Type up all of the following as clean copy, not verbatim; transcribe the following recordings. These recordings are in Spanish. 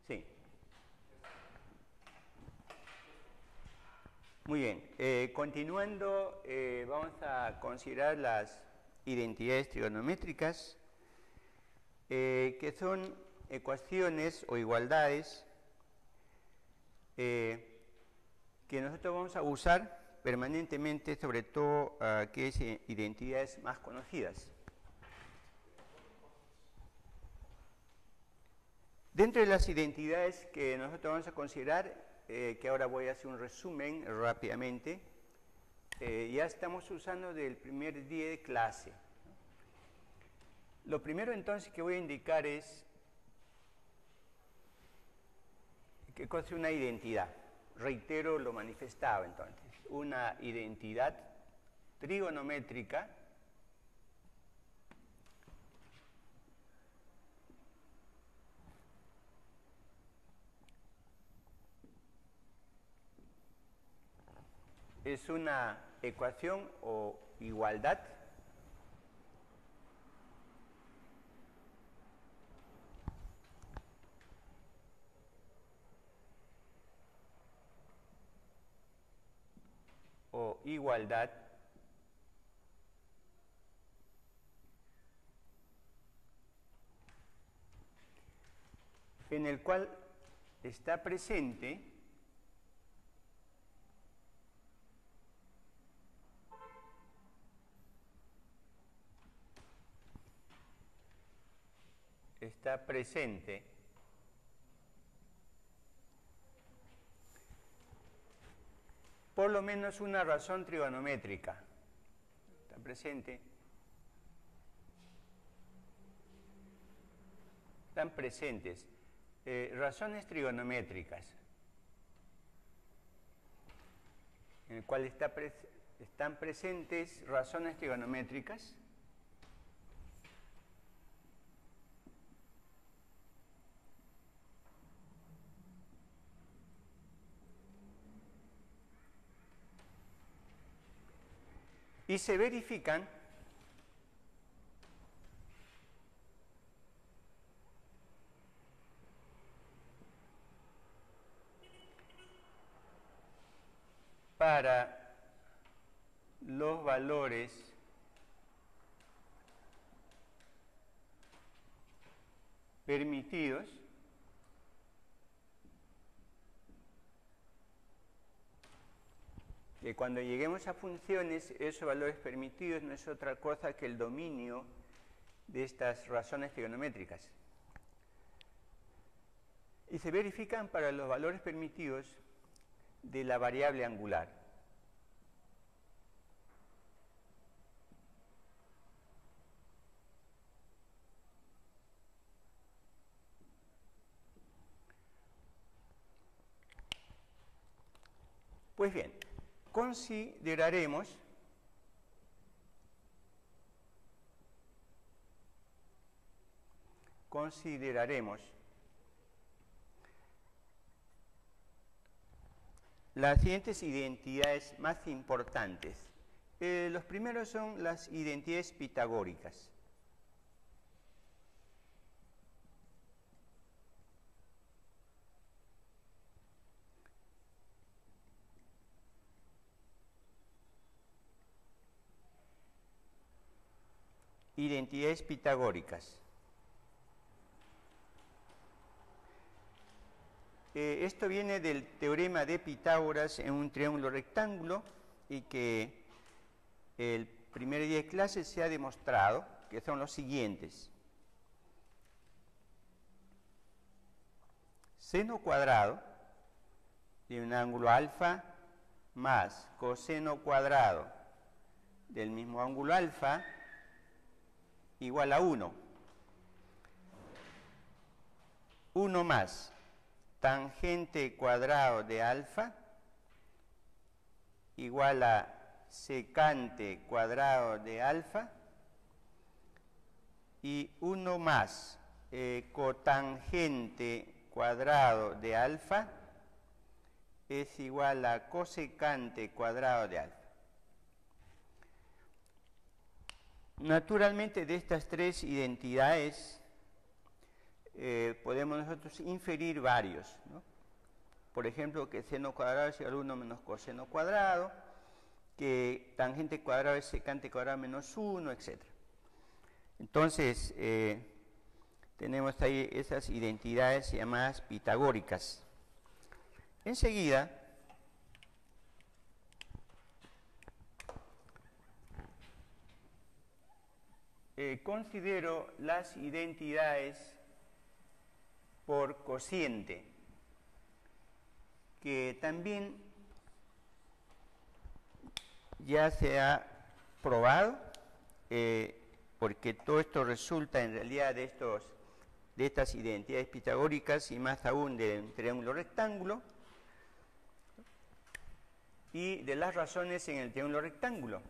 Sí. Muy bien. Continuando, vamos a considerar las identidades trigonométricas, que son ecuaciones o igualdades que nosotros vamos a usar permanentemente, sobre todo aquellas identidades más conocidas. Dentro de las identidades que nosotros vamos a considerar, que ahora voy a hacer un resumen rápidamente, ya estamos usando del primer día de clase. Lo primero entonces que voy a indicar es qué cosa es una identidad. Reitero lo manifestado entonces. Una identidad trigonométrica es una ecuación o igualdad en el cual está presente por lo menos una razón trigonométrica. Está presente. Están presentes razones trigonométricas, en el cual están presentes razones trigonométricas y se verifican para los valores permitidos que cuando lleguemos a funciones, esos valores permitidos no es otra cosa que el dominio de estas razones trigonométricas. Y se verifican para los valores permitidos de la variable angular. Pues bien, consideraremos las siguientes identidades más importantes. Los primeros son las identidades pitagóricas. Identidades pitagóricas. Esto viene del teorema de Pitágoras en un triángulo rectángulo y que el primer día de clase se ha demostrado que son los siguientes. Seno cuadrado de un ángulo alfa más coseno cuadrado del mismo ángulo alfa igual a 1. 1 más tangente cuadrado de alfa igual a secante cuadrado de alfa y 1 más cotangente cuadrado de alfa es igual a cosecante cuadrado de alfa. Naturalmente, de estas tres identidades, podemos nosotros inferir varios, ¿no? Por ejemplo, que seno cuadrado es igual a 1 menos coseno cuadrado, que tangente cuadrado es secante cuadrado menos 1, etc. Entonces, tenemos ahí esas identidades llamadas pitagóricas. Enseguida, considero las identidades por cociente, que también ya se ha probado, porque todo esto resulta en realidad de estas identidades pitagóricas y más aún de un triángulo rectángulo y de las razones en el triángulo rectángulo.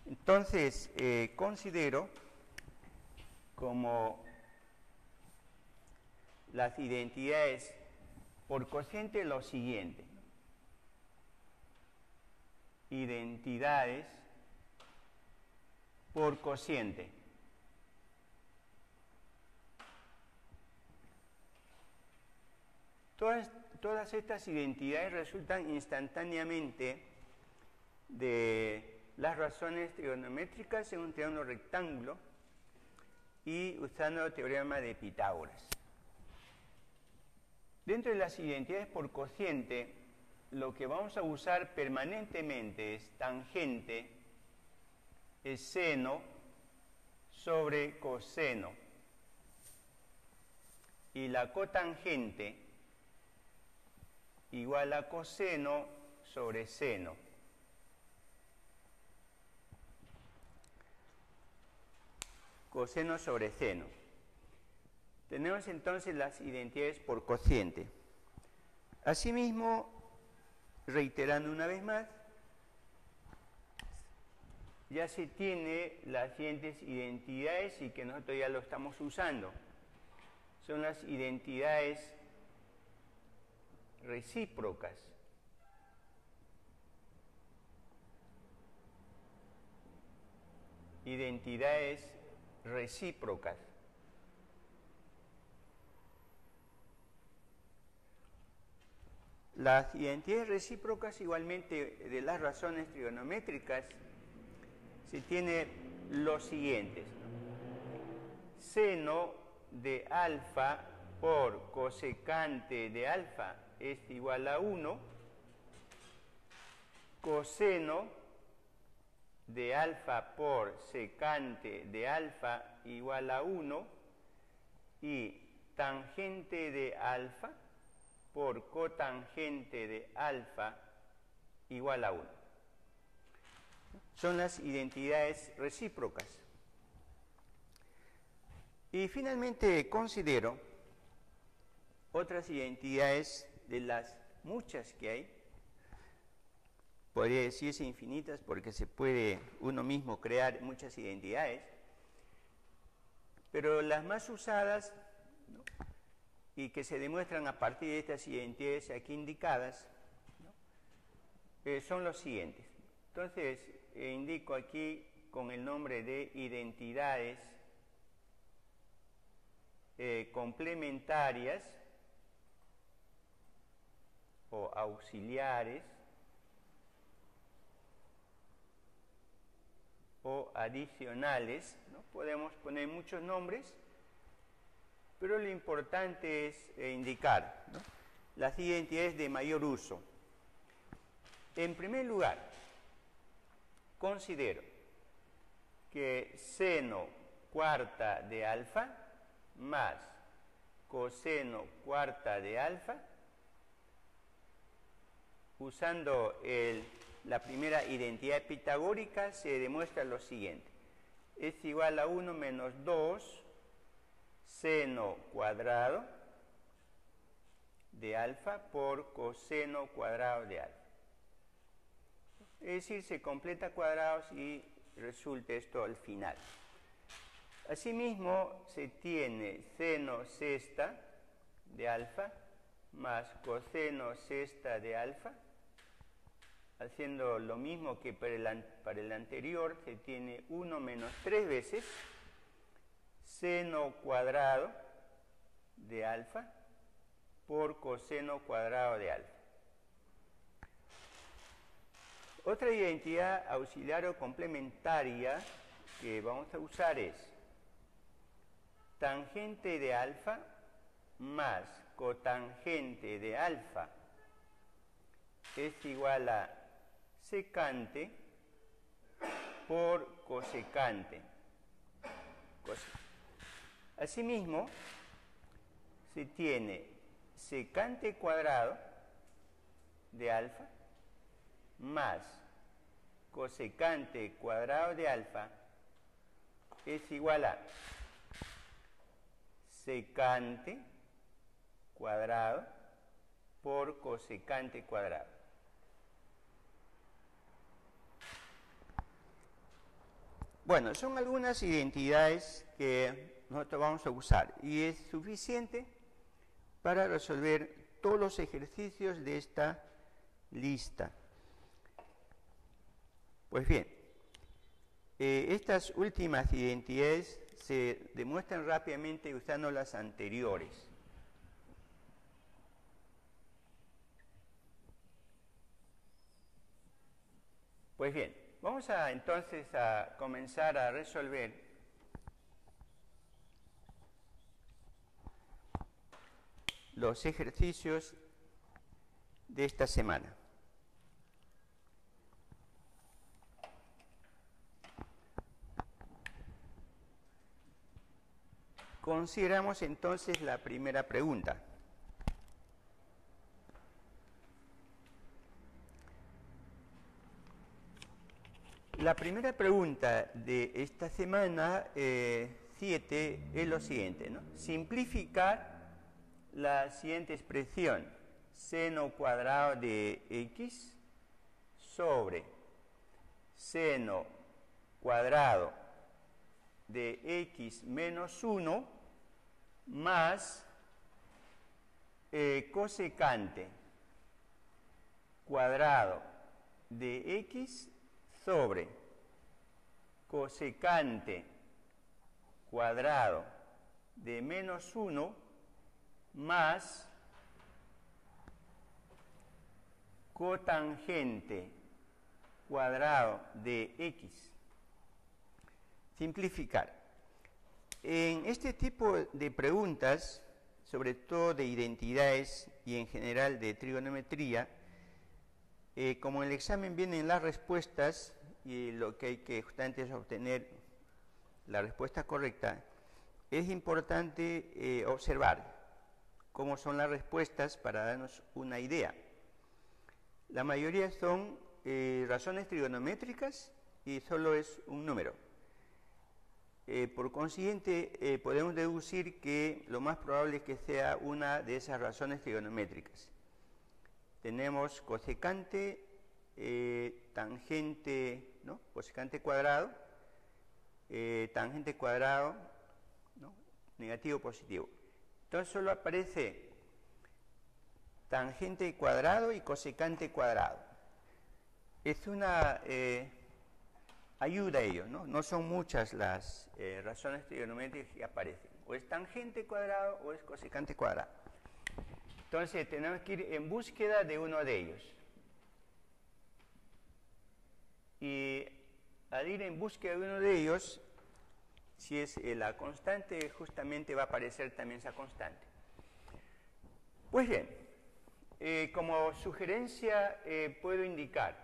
Entonces, considero como las identidades por cociente lo siguiente: identidades por cociente. Todas estas identidades resultan instantáneamente de las razones trigonométricas en un triángulo rectángulo y usando el teorema de Pitágoras. Dentro de las identidades por cociente, lo que vamos a usar permanentemente es tangente, es seno sobre coseno, y la cotangente igual a coseno sobre seno. Coseno sobre seno. Tenemos entonces las identidades por cociente. Asimismo, reiterando una vez más, ya se tiene las siguientes identidades y que nosotros ya lo estamos usando. Son las identidades recíprocas. Identidades recíprocas. Las identidades recíprocas, igualmente de las razones trigonométricas, se tiene los siguientes, ¿no? Seno de alfa por cosecante de alfa es igual a 1, coseno de alfa por secante de alfa igual a 1 y tangente de alfa por cotangente de alfa igual a 1. Son las identidades recíprocas. Y finalmente considero otras identidades de las muchas que hay. Podría decirse infinitas porque se puede uno mismo crear muchas identidades, pero las más usadas, ¿no?, y que se demuestran a partir de estas identidades aquí indicadas, ¿no?, son los siguientes. Entonces, indico aquí con el nombre de identidades complementarias o auxiliares o adicionales, ¿no? Podemos poner muchos nombres, pero lo importante es indicar, ¿no?, las identidades de mayor uso. En primer lugar, considero que seno cuarta de alfa más coseno cuarta de alfa, usando la primera identidad pitagórica, se demuestra lo siguiente: es igual a 1 menos 2 seno cuadrado de alfa por coseno cuadrado de alfa. Es decir, se completa cuadrados y resulta esto al final. Asimismo, se tiene seno sexta de alfa más coseno sexta de alfa. Haciendo lo mismo que para el anterior, se tiene 1 menos 3 veces seno cuadrado de alfa por coseno cuadrado de alfa. Otra identidad auxiliar o complementaria que vamos a usar es tangente de alfa más cotangente de alfa es igual a secante por cosecante. Asimismo, se tiene secante cuadrado de alfa más cosecante cuadrado de alfa es igual a secante cuadrado por cosecante cuadrado. Bueno, son algunas identidades que nosotros vamos a usar y es suficiente para resolver todos los ejercicios de esta lista. Pues bien, estas últimas identidades se demuestran rápidamente usando las anteriores. Pues bien, vamos entonces a comenzar a resolver los ejercicios de esta semana. Consideramos entonces la primera pregunta. La primera pregunta de esta semana 7 es lo siguiente, ¿no? Simplificar la siguiente expresión, seno cuadrado de x sobre seno cuadrado de x menos 1 más cosecante cuadrado de x sobre cosecante cuadrado de menos 1 más cotangente cuadrado de x. Simplificar. En este tipo de preguntas, sobre todo de identidades y en general de trigonometría, como en el examen vienen las respuestas y lo que hay que justamente es obtener la respuesta correcta, es importante observar cómo son las respuestas para darnos una idea. La mayoría son razones trigonométricas y solo es un número. Por consiguiente, podemos deducir que lo más probable es que sea una de esas razones trigonométricas. Tenemos cosecante, tangente, ¿no? Cosecante cuadrado, tangente cuadrado, ¿no? Negativo, positivo. Entonces solo aparece tangente cuadrado y cosecante cuadrado. Es una ayuda a ello, ¿no? No son muchas las razones trigonométricas que aparecen. O es tangente cuadrado o es cosecante cuadrado. Entonces tenemos que ir en búsqueda de uno de ellos. Y al ir en búsqueda de uno de ellos, si es la constante, justamente va a aparecer también esa constante. Pues bien, como sugerencia puedo indicar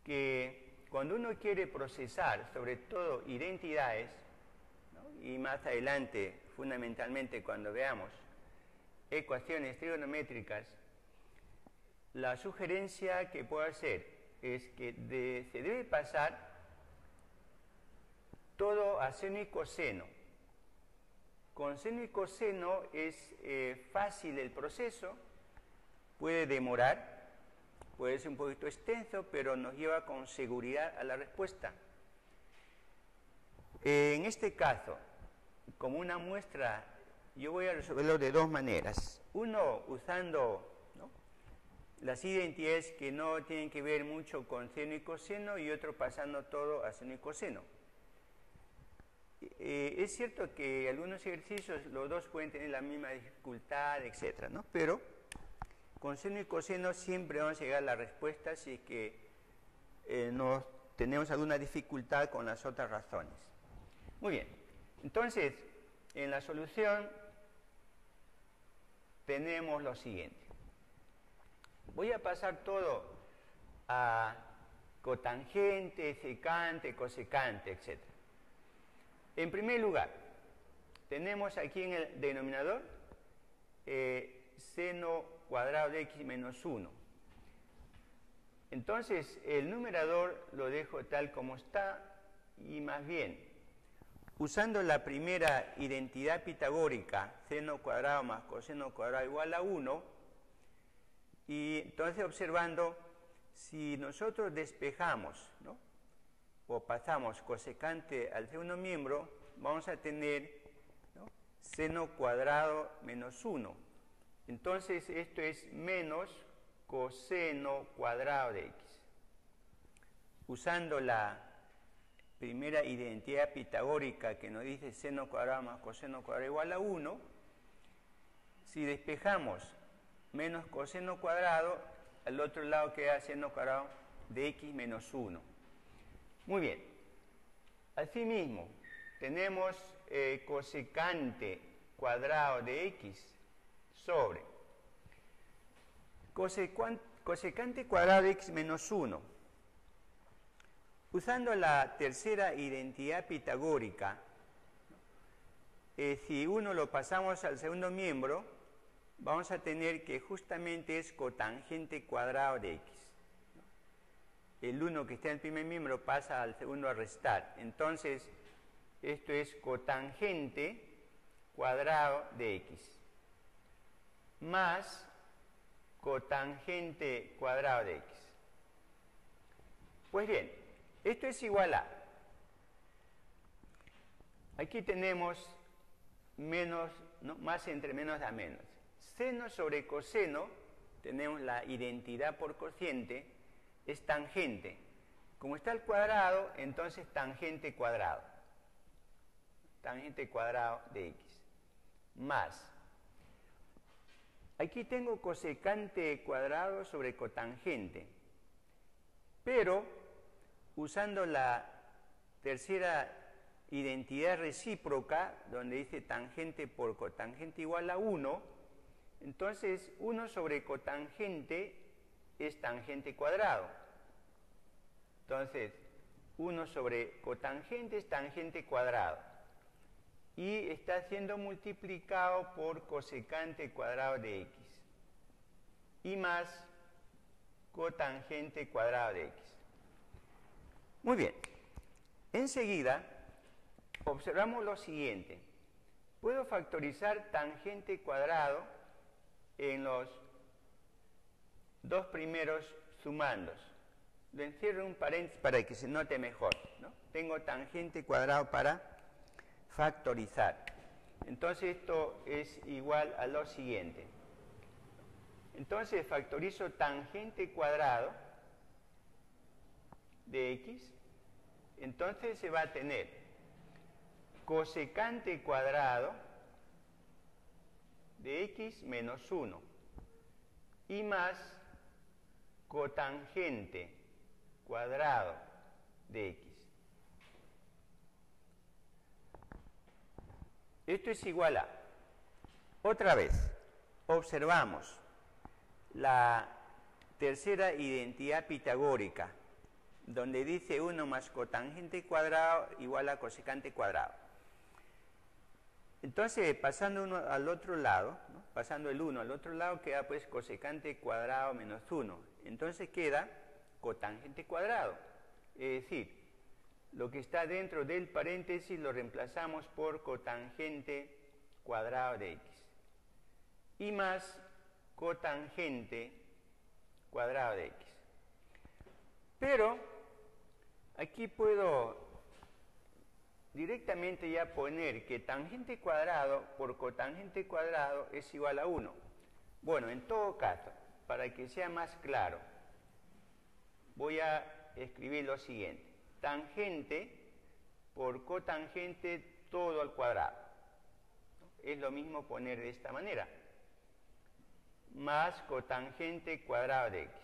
que cuando uno quiere procesar, sobre todo identidades, ¿no? Y más adelante, fundamentalmente cuando veamos ecuaciones trigonométricas, la sugerencia que puedo hacer es que se debe pasar todo a seno y coseno. Con seno y coseno es fácil el proceso, puede demorar, puede ser un poquito extenso, pero nos lleva con seguridad a la respuesta. En este caso, como una muestra, yo voy a resolverlo de dos maneras. Uno, usando, ¿no?, las identidades que no tienen que ver mucho con seno y coseno, y otro pasando todo a seno y coseno. es cierto que algunos ejercicios los dos pueden tener la misma dificultad, etcétera, ¿no? Pero con seno y coseno siempre vamos a llegar a la respuesta si es que no tenemos alguna dificultad con las otras razones. Muy bien, entonces en la solución tenemos lo siguiente. Voy a pasar todo a cotangente, secante, cosecante, etc. En primer lugar, tenemos aquí en el denominador seno cuadrado de x menos 1. Entonces, el numerador lo dejo tal como está y más bien, usando la primera identidad pitagórica, seno cuadrado más coseno cuadrado igual a 1, y entonces observando, si nosotros despejamos, ¿no?, o pasamos cosecante al segundo miembro, vamos a tener, ¿no?, seno cuadrado menos 1. Entonces, esto es menos coseno cuadrado de x. Usando la primera identidad pitagórica que nos dice seno cuadrado más coseno cuadrado igual a 1, si despejamos menos coseno cuadrado, al otro lado queda seno cuadrado de x menos 1. Muy bien. Asimismo, tenemos cosecante cuadrado de x sobre cosecante cuadrado de x menos 1. Usando la tercera identidad pitagórica, si uno lo pasamos al segundo miembro, vamos a tener que justamente es cotangente cuadrado de x. El 1 que está en el primer miembro pasa al segundo a restar. Entonces, esto es cotangente cuadrado de x más cotangente cuadrado de x. Pues bien, esto es igual a, aquí tenemos menos, ¿no?, más entre menos da menos. Seno sobre coseno, tenemos la identidad por cociente, es tangente. Como está al cuadrado, entonces tangente cuadrado. Tangente cuadrado de x. Más. Aquí tengo cosecante cuadrado sobre cotangente. Pero, usando la tercera identidad recíproca, donde dice tangente por cotangente igual a 1, entonces 1 sobre cotangente es tangente cuadrado. Entonces, 1 sobre cotangente es tangente cuadrado. Y está siendo multiplicado por cosecante cuadrado de x. Y más cotangente cuadrado de x. Muy bien. Enseguida, observamos lo siguiente. Puedo factorizar tangente cuadrado en los dos primeros sumandos. Lo encierro en un paréntesis para que se note mejor, ¿no? Tengo tangente cuadrado para factorizar. Entonces esto es igual a lo siguiente. Entonces factorizo tangente cuadrado de x. Entonces se va a tener cosecante cuadrado de x menos 1 y más cotangente cuadrado de x. Esto es igual a, otra vez, observamos la tercera identidad pitagórica, donde dice 1 más cotangente cuadrado igual a cosecante cuadrado. Entonces, pasando uno al otro lado, ¿no?, pasando el 1 al otro lado, queda pues cosecante cuadrado menos 1. Entonces queda cotangente cuadrado. Es decir, lo que está dentro del paréntesis lo reemplazamos por cotangente cuadrado de x. Y más cotangente cuadrado de x. Pero aquí puedo directamente ya poner que tangente cuadrado por cotangente cuadrado es igual a 1. Bueno, en todo caso, para que sea más claro, voy a escribir lo siguiente. Tangente por cotangente todo al cuadrado. Es lo mismo poner de esta manera. Más cotangente cuadrado de x.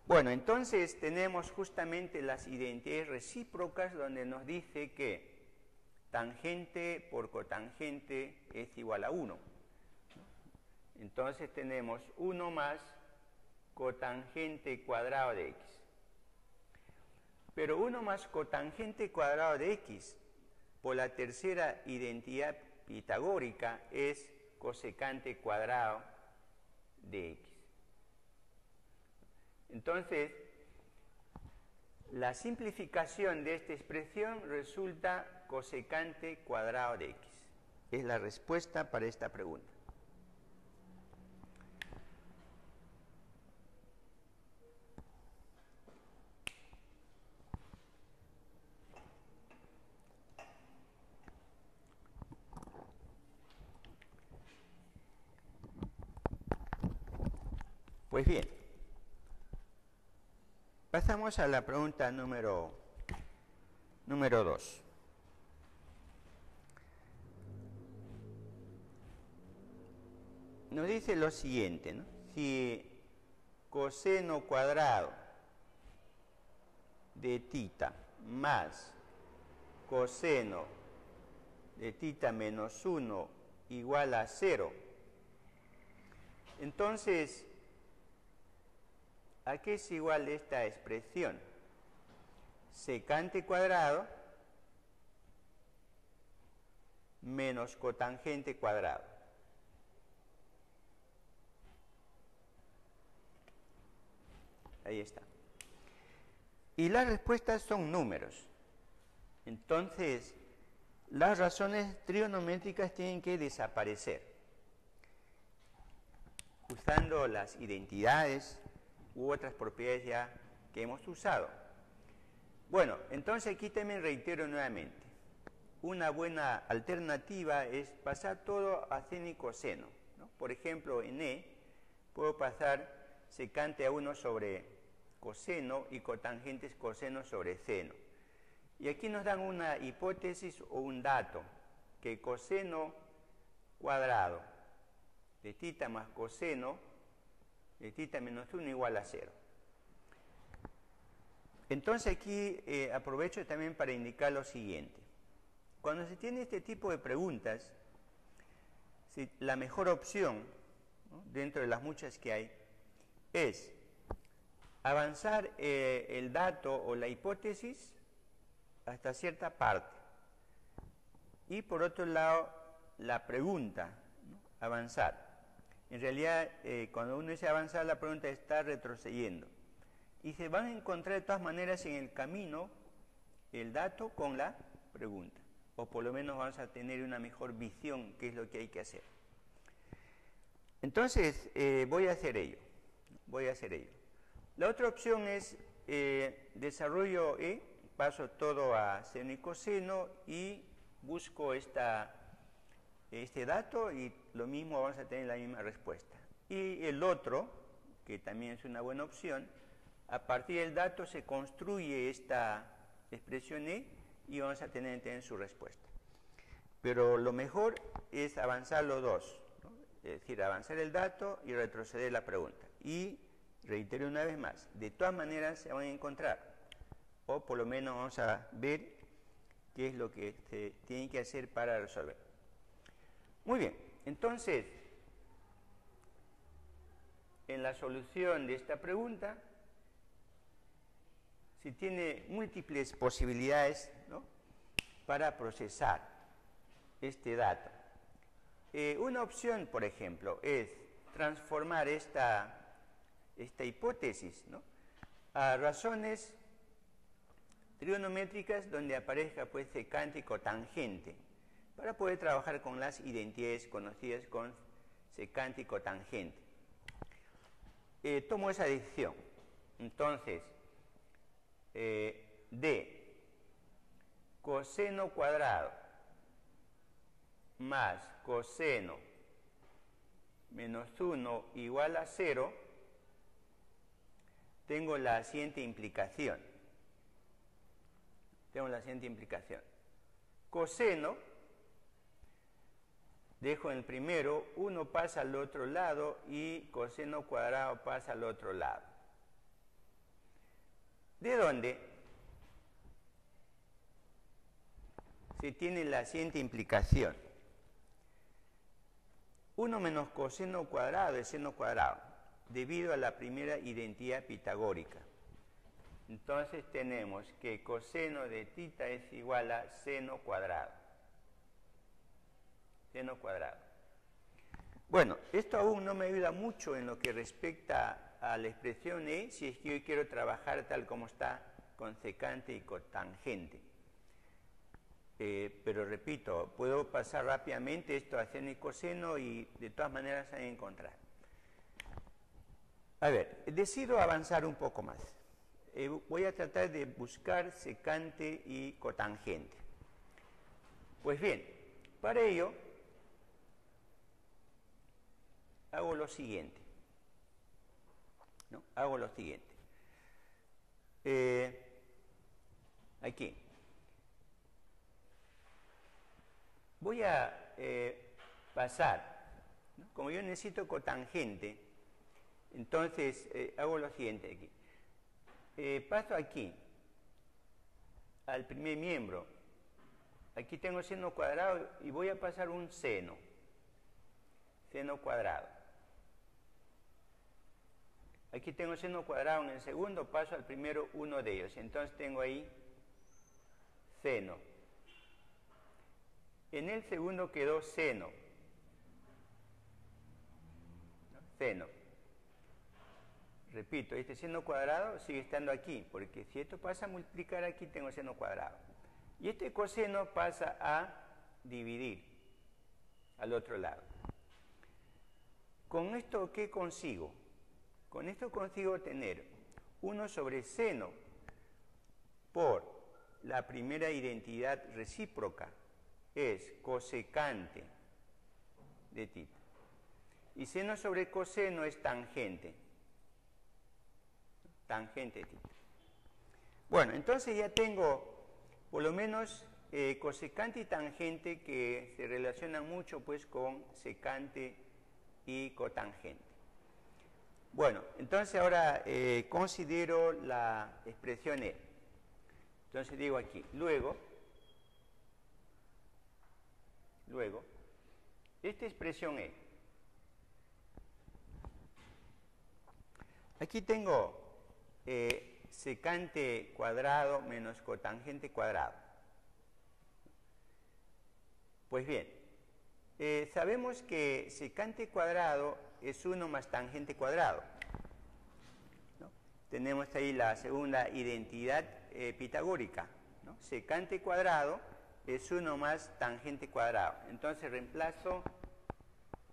Bueno, entonces tenemos justamente las identidades recíprocas donde nos dice que tangente por cotangente es igual a 1. Entonces tenemos 1 más cotangente cuadrado de x. Pero 1 más cotangente cuadrado de x por la tercera identidad pitagórica es cosecante cuadrado de x. Entonces, la simplificación de esta expresión resulta cosecante cuadrado de x. Es la respuesta para esta pregunta. Pues bien, pasamos a la pregunta número 2. Nos dice lo siguiente, ¿no? Si coseno cuadrado de θ más coseno de θ menos 1 igual a 0, entonces, ¿a qué es igual esta expresión? Secante cuadrado menos cotangente cuadrado. Ahí está. Y las respuestas son números. Entonces, las razones trigonométricas tienen que desaparecer. Usando las identidades u otras propiedades ya que hemos usado. Bueno, entonces aquí también reitero nuevamente. Una buena alternativa es pasar todo a seno y coseno, ¿no? Por ejemplo, en E puedo pasar secante a 1 sobre coseno y cotangentes coseno sobre seno. Y aquí nos dan una hipótesis o un dato, que coseno cuadrado de θ más coseno de θ menos 1 igual a 0. Entonces aquí aprovecho también para indicar lo siguiente. Cuando se tiene este tipo de preguntas, la mejor opción, ¿no?, dentro de las muchas que hay, es avanzar el dato o la hipótesis hasta cierta parte. Y por otro lado, la pregunta, ¿no?, avanzar. En realidad, cuando uno dice avanzar, la pregunta está retrocediendo. Y se van a encontrar de todas maneras en el camino el dato con la pregunta. O por lo menos vamos a tener una mejor visión, qué es lo que hay que hacer. Entonces, voy a hacer ello. La otra opción es desarrollo E, paso todo a seno y coseno y busco este dato y lo mismo vamos a tener la misma respuesta. Y el otro, que también es una buena opción, a partir del dato se construye esta expresión E y vamos a tener su respuesta. Pero lo mejor es avanzar los dos, ¿no? Es decir, avanzar el dato y retroceder la pregunta. Y reitero una vez más, de todas maneras se van a encontrar, o por lo menos vamos a ver qué es lo que se tiene que hacer para resolver. Muy bien, entonces, en la solución de esta pregunta, se tiene múltiples posibilidades, ¿no?, para procesar este dato. Una opción, por ejemplo, es transformar esta hipótesis, ¿no?, a razones trigonométricas donde aparezca pues secante y cotangente, para poder trabajar con las identidades conocidas con secante y cotangente. Tomo esa decisión. Entonces, de coseno cuadrado más coseno menos 1 igual a 0, tengo la siguiente implicación. coseno, dejo en el primero, 1 pasa al otro lado y coseno cuadrado pasa al otro lado. ¿De dónde se tiene la siguiente implicación? 1 menos coseno cuadrado es seno cuadrado, debido a la primera identidad pitagórica. Entonces tenemos que coseno de θ es igual a seno cuadrado. Seno cuadrado. Bueno, esto aún no me ayuda mucho en lo que respecta a la expresión E, si es que yo quiero trabajar tal como está con secante y cotangente. Pero repito, puedo pasar rápidamente esto a seno y coseno y de todas maneras hay que encontrar. A ver, decido avanzar un poco más. Voy a tratar de buscar secante y cotangente. Pues bien, para ello hago lo siguiente. ¿No? Hago lo siguiente. Aquí. Voy a pasar, ¿no? Como yo necesito cotangente, entonces hago lo siguiente aquí. Paso aquí, al primer miembro. Aquí tengo seno cuadrado y voy a pasar un seno. Seno cuadrado. Aquí tengo seno cuadrado en el segundo, paso al primero uno de ellos. Entonces tengo ahí seno. En el segundo quedó seno. Seno. Repito, este seno cuadrado sigue estando aquí, porque si esto pasa a multiplicar aquí, tengo seno cuadrado. Y este coseno pasa a dividir al otro lado. ¿Con esto qué consigo? Con esto consigo tener 1 sobre seno por la primera identidad recíproca, es cosecante de θ. Y seno sobre coseno es tangente. Tangente de θ. Bueno, entonces ya tengo por lo menos cosecante y tangente que se relacionan mucho pues con secante y cotangente. Bueno, entonces ahora considero la expresión E. Entonces digo aquí, luego, esta expresión E. Aquí tengo secante cuadrado menos cotangente cuadrado. Pues bien, sabemos que secante cuadrado es 1 más tangente cuadrado, ¿no? Tenemos ahí la segunda identidad pitagórica, ¿no? Secante cuadrado es 1 más tangente cuadrado. Entonces reemplazo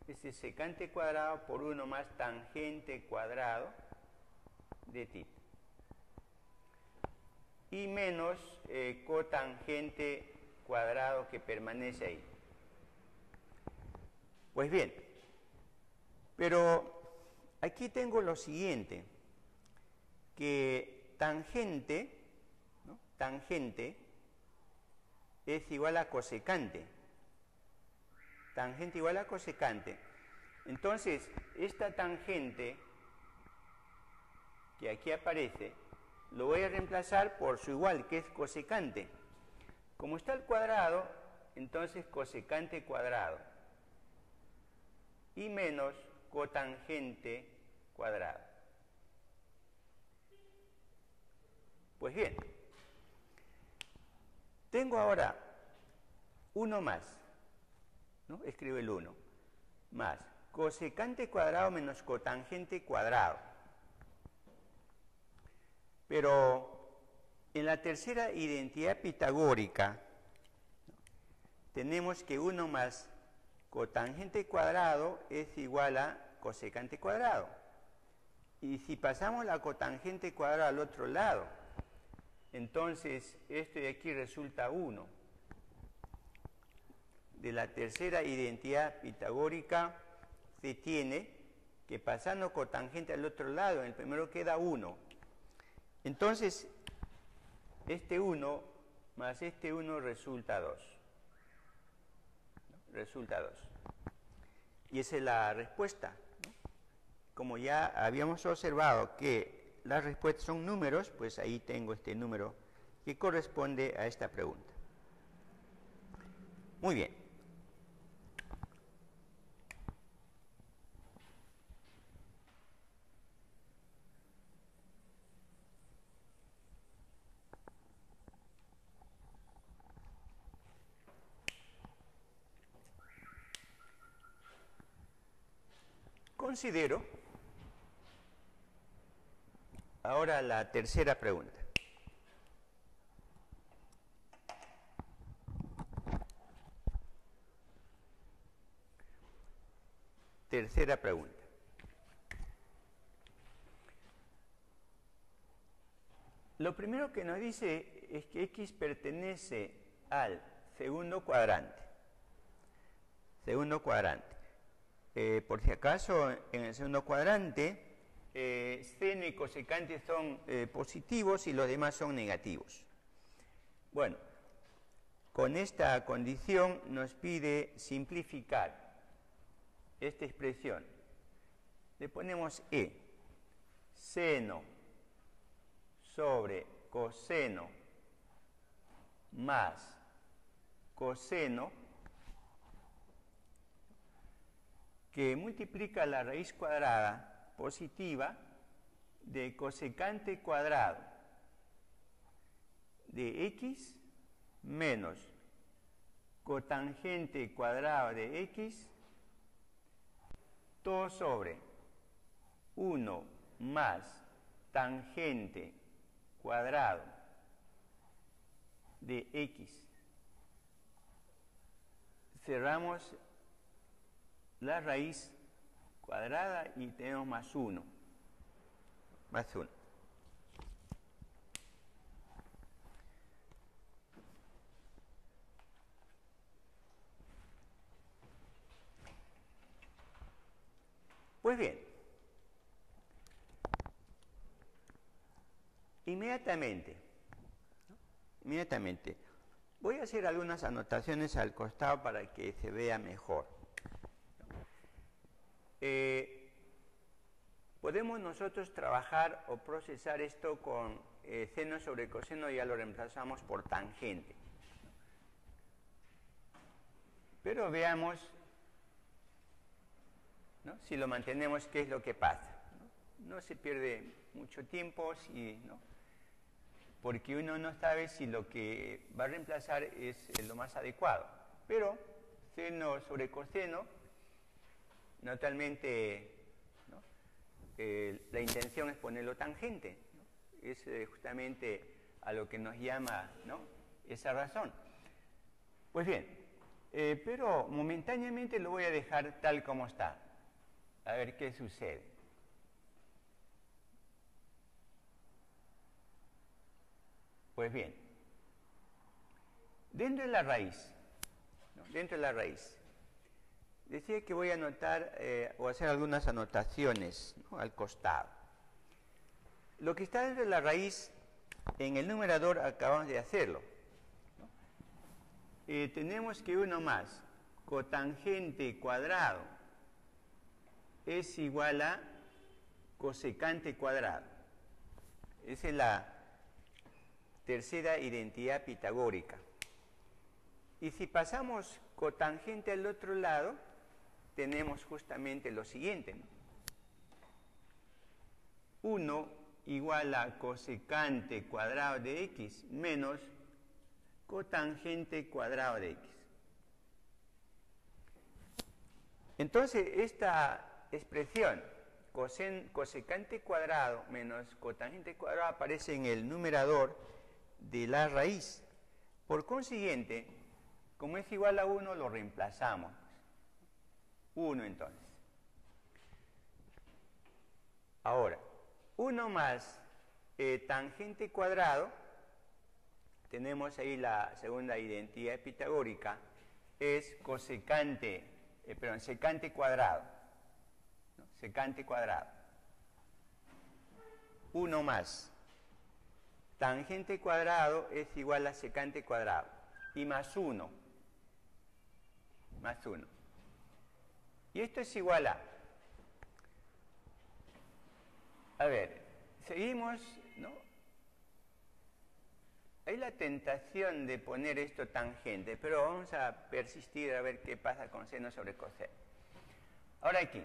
este secante cuadrado por 1 más tangente cuadrado de θ. Y menos cotangente cuadrado que permanece ahí. Pues bien, pero aquí tengo lo siguiente, que tangente, ¿no? Tangente es igual a cosecante. Tangente igual a cosecante. Entonces, esta tangente que aquí aparece, lo voy a reemplazar por su igual, que es cosecante. Como está al cuadrado, entonces cosecante cuadrado. Y menos cotangente cuadrado. Pues bien, tengo ahora 1 más, ¿no? Escribo el 1, más cosecante cuadrado menos cotangente cuadrado. Pero en la tercera identidad pitagórica tenemos que 1 más cotangente cuadrado es igual a cosecante cuadrado. Y si pasamos la cotangente cuadrado al otro lado, entonces esto de aquí resulta 1. De la tercera identidad pitagórica se tiene que pasando cotangente al otro lado, en el primero queda 1. Entonces, este 1 más este 1 resulta 2. resulta 2. Y esa es la respuesta, ¿no? Como ya habíamos observado que las respuestas son números, pues ahí tengo este número que corresponde a esta pregunta. Muy bien. Considero ahora la tercera pregunta. Tercera pregunta. Lo primero que nos dice es que X pertenece al segundo cuadrante. Segundo cuadrante. Por si acaso, en el segundo cuadrante, seno y cosecante son positivos y los demás son negativos. Bueno, con esta condición nos pide simplificar esta expresión. Le ponemos E, seno sobre coseno más coseno, que multiplica la raíz cuadrada positiva de cosecante cuadrado de X menos cotangente cuadrado de X, todo sobre 1 más tangente cuadrado de X. Cerramos la raíz cuadrada y tenemos más 1. Más 1. Pues bien, inmediatamente, voy a hacer algunas anotaciones al costado para que se vea mejor. Podemos nosotros trabajar o procesar esto con seno sobre coseno, ya lo reemplazamos por tangente. Pero veamos, ¿no?, si lo mantenemos, qué es lo que pasa. No se pierde mucho tiempo, ¿no?, porque uno no sabe si lo que va a reemplazar es lo más adecuado. Pero seno sobre coseno, naturalmente, ¿no?, la intención es ponerlo tangente, ¿no? Es justamente a lo que nos llama, ¿no?, esa razón. Pues bien, pero momentáneamente lo voy a dejar tal como está. A ver qué sucede. Pues bien, dentro de la raíz, ¿no?, dentro de la raíz, decía que voy a anotar o hacer algunas anotaciones, ¿no?, al costado. Lo que está dentro de la raíz, en el numerador acabamos de hacerlo, ¿no? Tenemos que 1 más cotangente cuadrado es igual a cosecante cuadrado. Esa es la tercera identidad pitagórica. Y si pasamos cotangente al otro lado, tenemos justamente lo siguiente, ¿no? 1 igual a cosecante cuadrado de X menos cotangente cuadrado de X. Entonces, esta expresión cosecante cuadrado menos cotangente cuadrado aparece en el numerador de la raíz. Por consiguiente, como es igual a 1, lo reemplazamos. 1 entonces. Ahora, 1 más tangente cuadrado, tenemos ahí la segunda identidad pitagórica, es secante cuadrado, ¿no?, secante cuadrado. 1 más tangente cuadrado es igual a secante cuadrado, y más 1 más 1. Y esto es igual a ver, seguimos, ¿no? Hay la tentación de poner esto tangente, pero vamos a persistir a ver qué pasa con seno sobre coseno. Ahora aquí,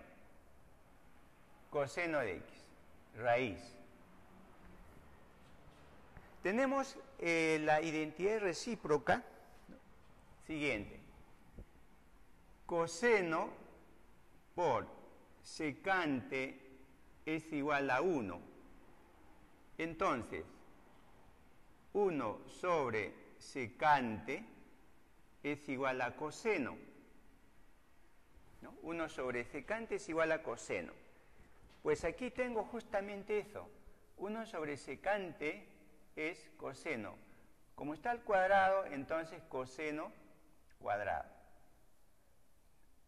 coseno de x, raíz. Tenemos la identidad recíproca siguiente. Coseno por secante es igual a 1. Entonces, 1 sobre secante es igual a coseno. ¿No? 1 sobre secante es igual a coseno. Pues aquí tengo justamente eso. 1 sobre secante es coseno. Como está al cuadrado, entonces coseno cuadrado.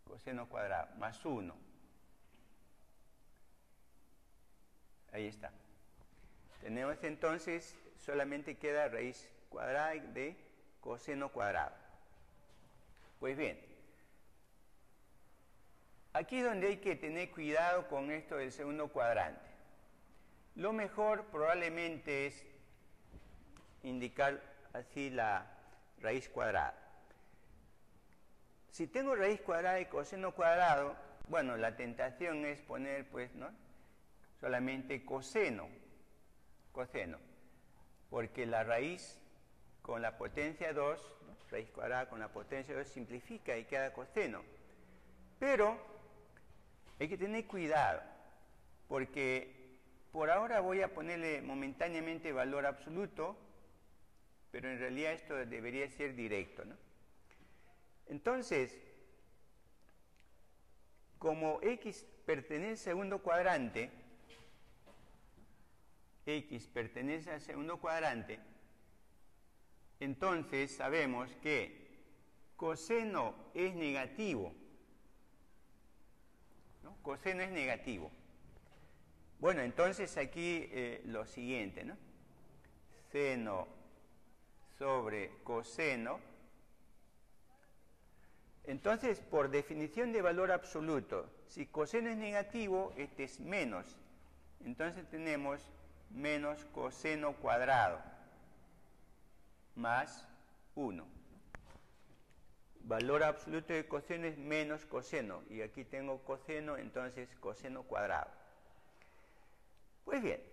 Coseno cuadrado, más 1. Ahí está. Tenemos entonces, solamente queda raíz cuadrada de coseno cuadrado. Pues bien, aquí es donde hay que tener cuidado con esto del segundo cuadrante. Lo mejor probablemente es indicar así la raíz cuadrada. Si tengo raíz cuadrada de coseno cuadrado, bueno, la tentación es poner, pues, ¿no?, solamente coseno, porque la raíz con la potencia 2, ¿no?, raíz cuadrada con la potencia 2 simplifica y queda coseno. Pero hay que tener cuidado, porque por ahora voy a ponerle momentáneamente valor absoluto, pero en realidad esto debería ser directo, ¿no? Entonces, como x pertenece al segundo cuadrante, entonces sabemos que coseno es negativo, ¿no? Coseno es negativo. Bueno, entonces aquí lo siguiente, ¿no? Seno sobre coseno. Entonces, por definición de valor absoluto, si coseno es negativo, este es menos. Entonces tenemos menos coseno cuadrado más 1. Valor absoluto de coseno es menos coseno. Y aquí tengo coseno, entonces coseno cuadrado. Pues bien,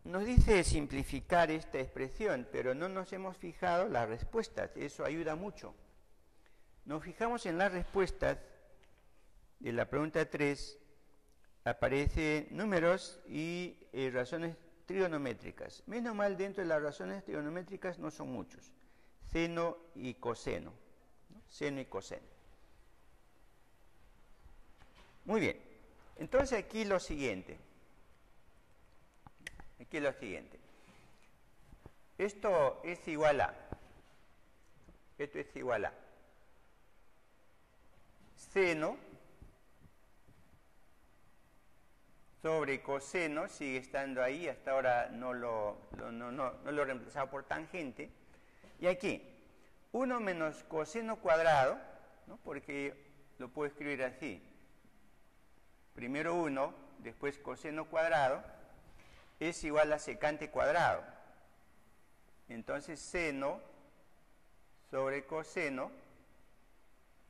nos dice simplificar esta expresión, pero no nos hemos fijado las respuestas. Eso ayuda mucho. Nos fijamos en las respuestas de la pregunta 3. Aparecen números y razones trigonométricas. Menos mal, dentro de las razones trigonométricas no son muchos. Seno y coseno, ¿no? Seno y coseno. Muy bien. Entonces aquí lo siguiente. Esto es igual a. Seno sobre coseno, sigue estando ahí, hasta ahora no lo he reemplazado por tangente. Y aquí, 1 menos coseno cuadrado, ¿no?, porque lo puedo escribir así. Primero 1, después coseno cuadrado, es igual a secante cuadrado. Entonces, seno sobre coseno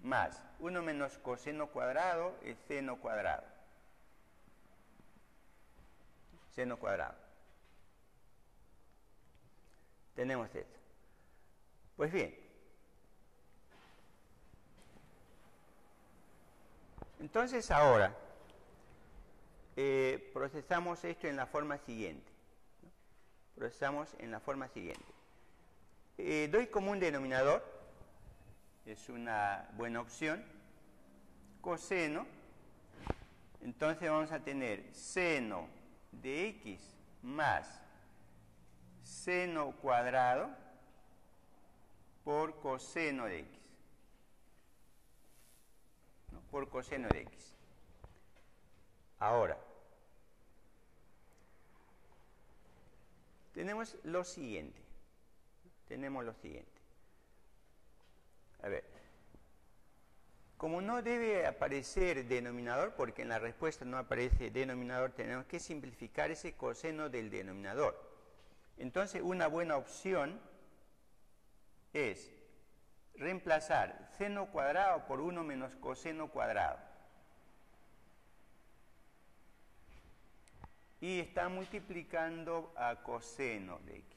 más 1 menos coseno cuadrado es seno cuadrado. Seno cuadrado. Tenemos esto. Pues bien, entonces ahora procesamos esto en la forma siguiente. Doy como un denominador, es una buena opción, coseno. Entonces vamos a tener seno de x más seno cuadrado por coseno de x, ¿no?, por coseno de x. Ahora, tenemos lo siguiente. A ver, como no debe aparecer denominador, porque en la respuesta no aparece denominador, tenemos que simplificar ese coseno del denominador. Entonces, una buena opción es reemplazar seno cuadrado por 1 menos coseno cuadrado. Y está multiplicando a coseno de x.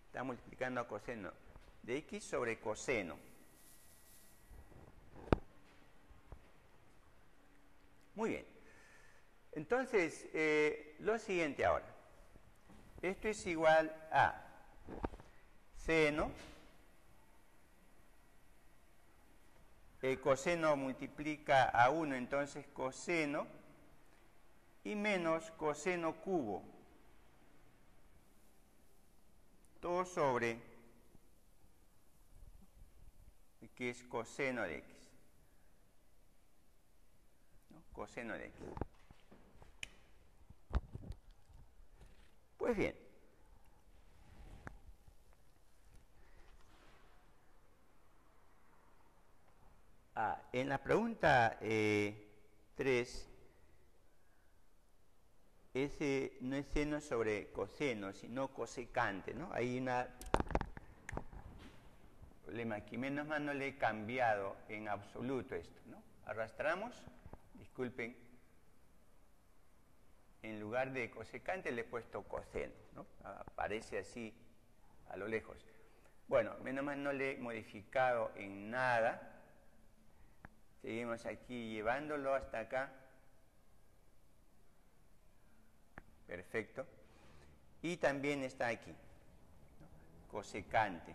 Está multiplicando a coseno de x sobre coseno. Muy bien. Entonces, lo siguiente ahora. Esto es igual a seno. El coseno multiplica a 1, entonces coseno. Y menos coseno cubo. Todo sobre, que es coseno de x. ¿No? Coseno de x. Pues bien. En la pregunta 3, ese no es seno sobre coseno, sino cosecante, ¿no? Hay un problema aquí. Menos mal no le he cambiado en absoluto esto, ¿no? Arrastramos, disculpen, en lugar de cosecante le he puesto coseno, ¿no? Aparece así a lo lejos. Bueno, menos mal no le he modificado en nada. Seguimos aquí llevándolo hasta acá. Perfecto. Y también está aquí, ¿no? Cosecante.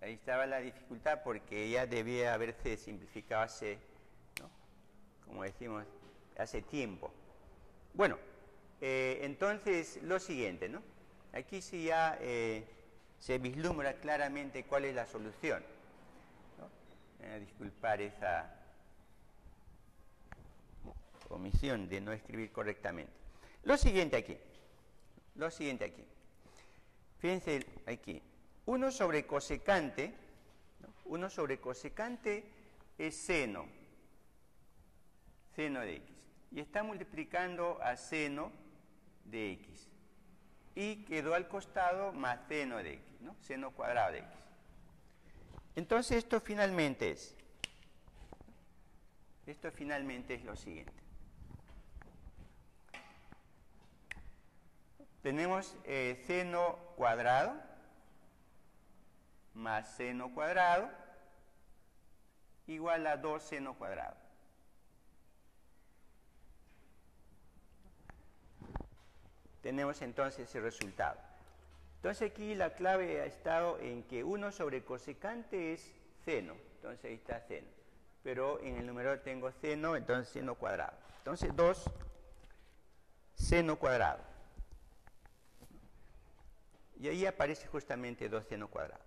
Ahí estaba la dificultad porque ya debía haberse simplificado hace, ¿no? Como decimos, hace tiempo. Bueno, entonces lo siguiente, ¿no? Aquí sí ya se vislumbra claramente cuál es la solución, ¿no? Disculpar esa omisión de no escribir correctamente. Lo siguiente aquí. Fíjense aquí. 1 sobre cosecante, ¿no? 1 sobre cosecante es seno de x. Y está multiplicando a seno de x. Y quedó al costado más seno de x, ¿no? Seno cuadrado de x. Entonces esto finalmente es lo siguiente. Tenemos seno cuadrado más seno cuadrado igual a 2 seno cuadrado. Tenemos entonces el resultado. Entonces aquí la clave ha estado en que 1 sobre cosecante es seno. Entonces ahí está seno. Pero en el numerador tengo seno, entonces seno cuadrado. Entonces 2 seno cuadrado. Y ahí aparece justamente 2 seno cuadrado.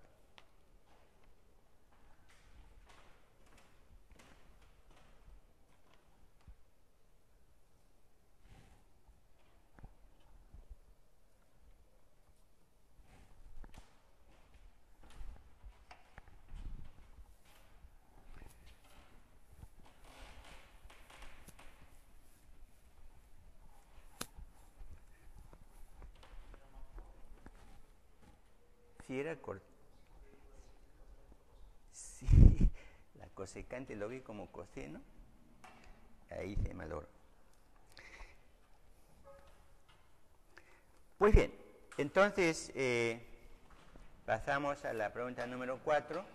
Si era corto. Sí, la cosecante lo vi como coseno. Ahí se malogró. Pues bien, entonces pasamos a la pregunta número 4.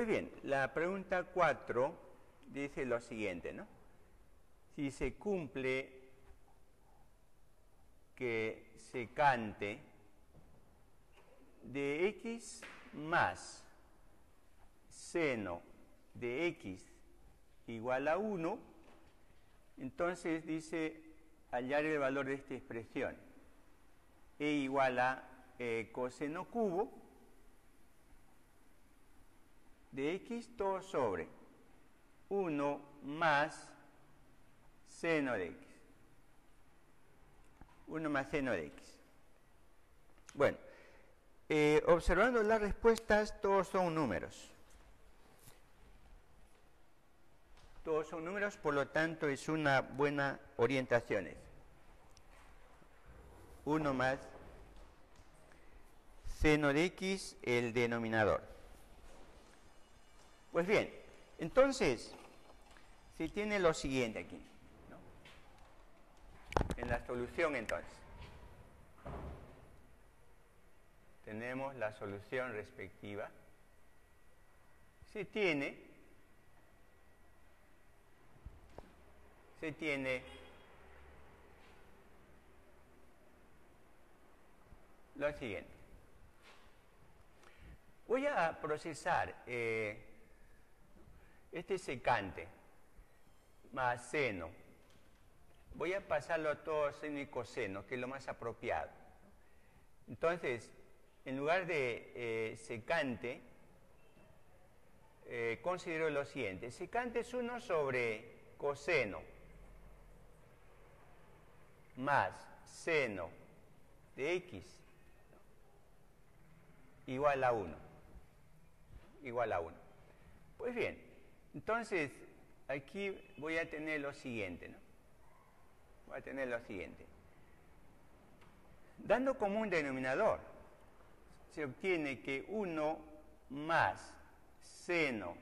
Pues bien, la pregunta 4 dice lo siguiente, ¿no? Si se cumple que secante de x más seno de x igual a 1, entonces dice hallar el valor de esta expresión. E igual a coseno cubo de x todo sobre 1 más seno de x. 1 más seno de x. Bueno, observando las respuestas, todos son números. Todos son números, por lo tanto es una buena orientación. 1 más seno de x, el denominador. Pues bien, entonces, se tiene lo siguiente aquí, ¿no? En la solución, entonces, tenemos la solución respectiva. Se tiene lo siguiente. Voy a procesar este secante más seno. Voy a pasarlo a todo seno y coseno, que es lo más apropiado. Entonces, en lugar de secante, considero lo siguiente. Secante es 1 sobre coseno más seno de x igual a 1. Igual a 1. Pues bien, entonces aquí voy a tener lo siguiente, ¿no? Voy a tener lo siguiente. Dando como un denominador, se obtiene que 1 más seno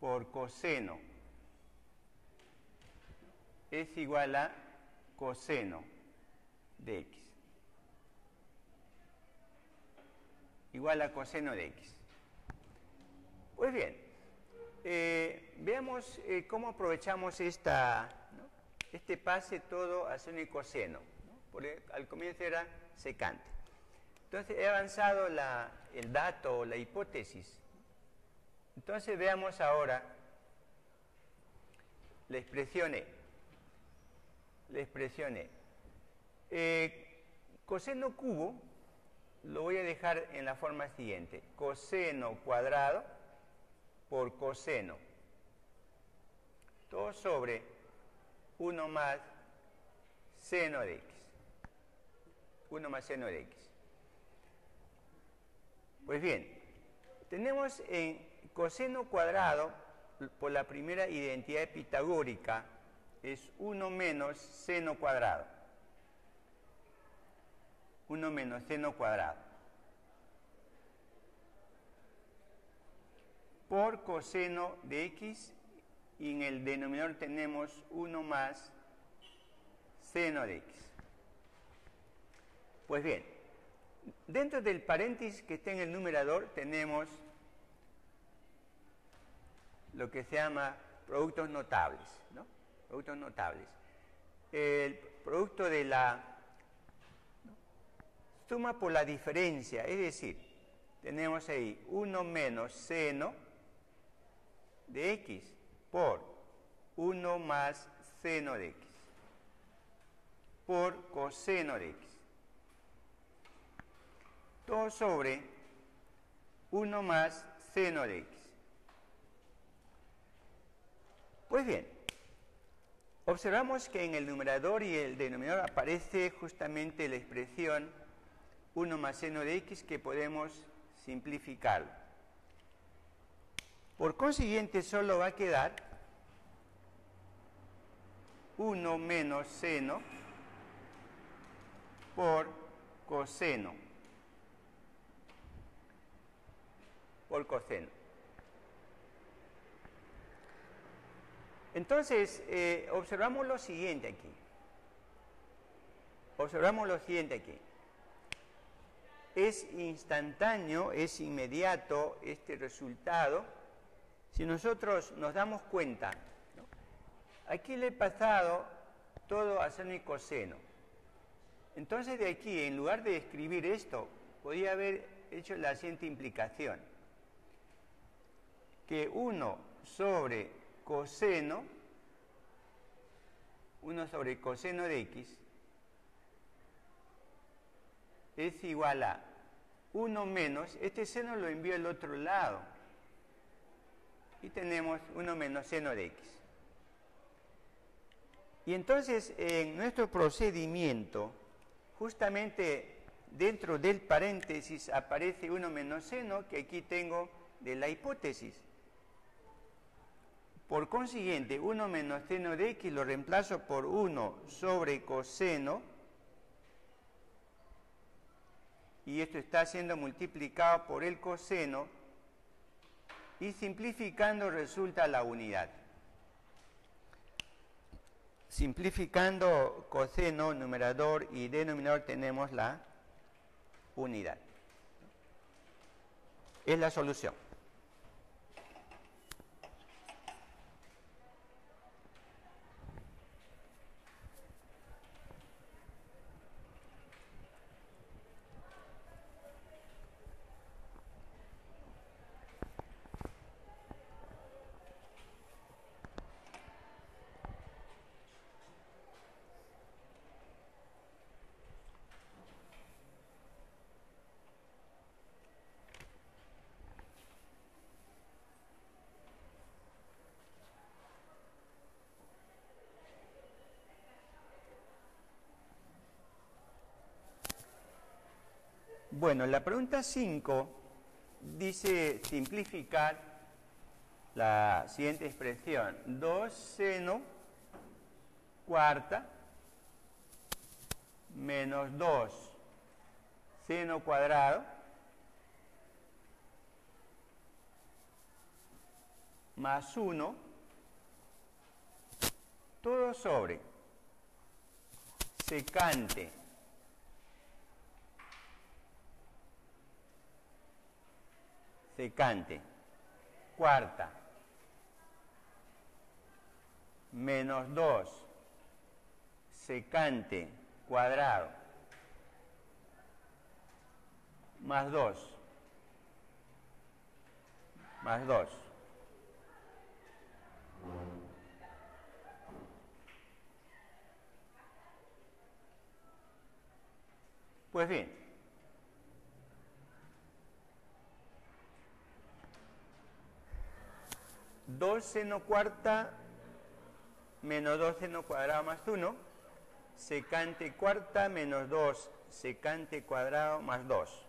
por coseno es igual a coseno de x. Igual a coseno de x. Pues bien, veamos cómo aprovechamos este pase todo a seno y coseno, ¿no? Porque al comienzo era secante. Entonces he avanzado el dato o la hipótesis. Entonces veamos ahora la expresión E. La expresión E. Coseno cubo lo voy a dejar en la forma siguiente. Coseno cuadrado por coseno. Todo sobre 1 más seno de x. 1 más seno de x. Pues bien, tenemos en coseno cuadrado, por la primera identidad pitagórica, es 1 menos seno cuadrado. 1 menos seno cuadrado. Por coseno de x, y en el denominador tenemos 1 más seno de x. Pues bien, dentro del paréntesis que está en el numerador tenemos lo que se llama productos notables, ¿no? Productos notables. El producto de la suma por la diferencia, es decir, tenemos ahí 1 menos seno de x por 1 más seno de x por coseno de x. Todo sobre 1 más seno de x. Pues bien, observamos que en el numerador y el denominador aparece justamente la expresión 1 más seno de x, que podemos simplificarlo. Por consiguiente, solo va a quedar 1 menos seno por coseno. Por coseno. Entonces, observamos lo siguiente aquí. Observamos lo siguiente aquí. es instantáneo, es inmediato este resultado, si nosotros nos damos cuenta, ¿no? Aquí le he pasado todo a seno y coseno. Entonces de aquí, en lugar de escribir esto, podía haber hecho la siguiente implicación, que 1 sobre coseno de x es igual a 1 menos, este seno lo envío al otro lado, y tenemos 1 menos seno de x. Y entonces, en nuestro procedimiento, justamente dentro del paréntesis aparece 1 menos seno, que aquí tengo de la hipótesis. Por consiguiente, 1 menos seno de x lo reemplazo por 1 sobre coseno, y esto está siendo multiplicado por el coseno, y simplificando resulta la unidad. Simplificando coseno, numerador y denominador, tenemos la unidad. Es la solución. Bueno, la pregunta 5 dice simplificar la siguiente expresión: 2 seno cuarta menos 2 seno cuadrado más 1, todo sobre secante cuarta menos 2 secante cuadrado más 2 más 2. Pues bien, dos seno cuarta menos 2 seno cuadrado más 1, secante cuarta menos 2 secante cuadrado más 2.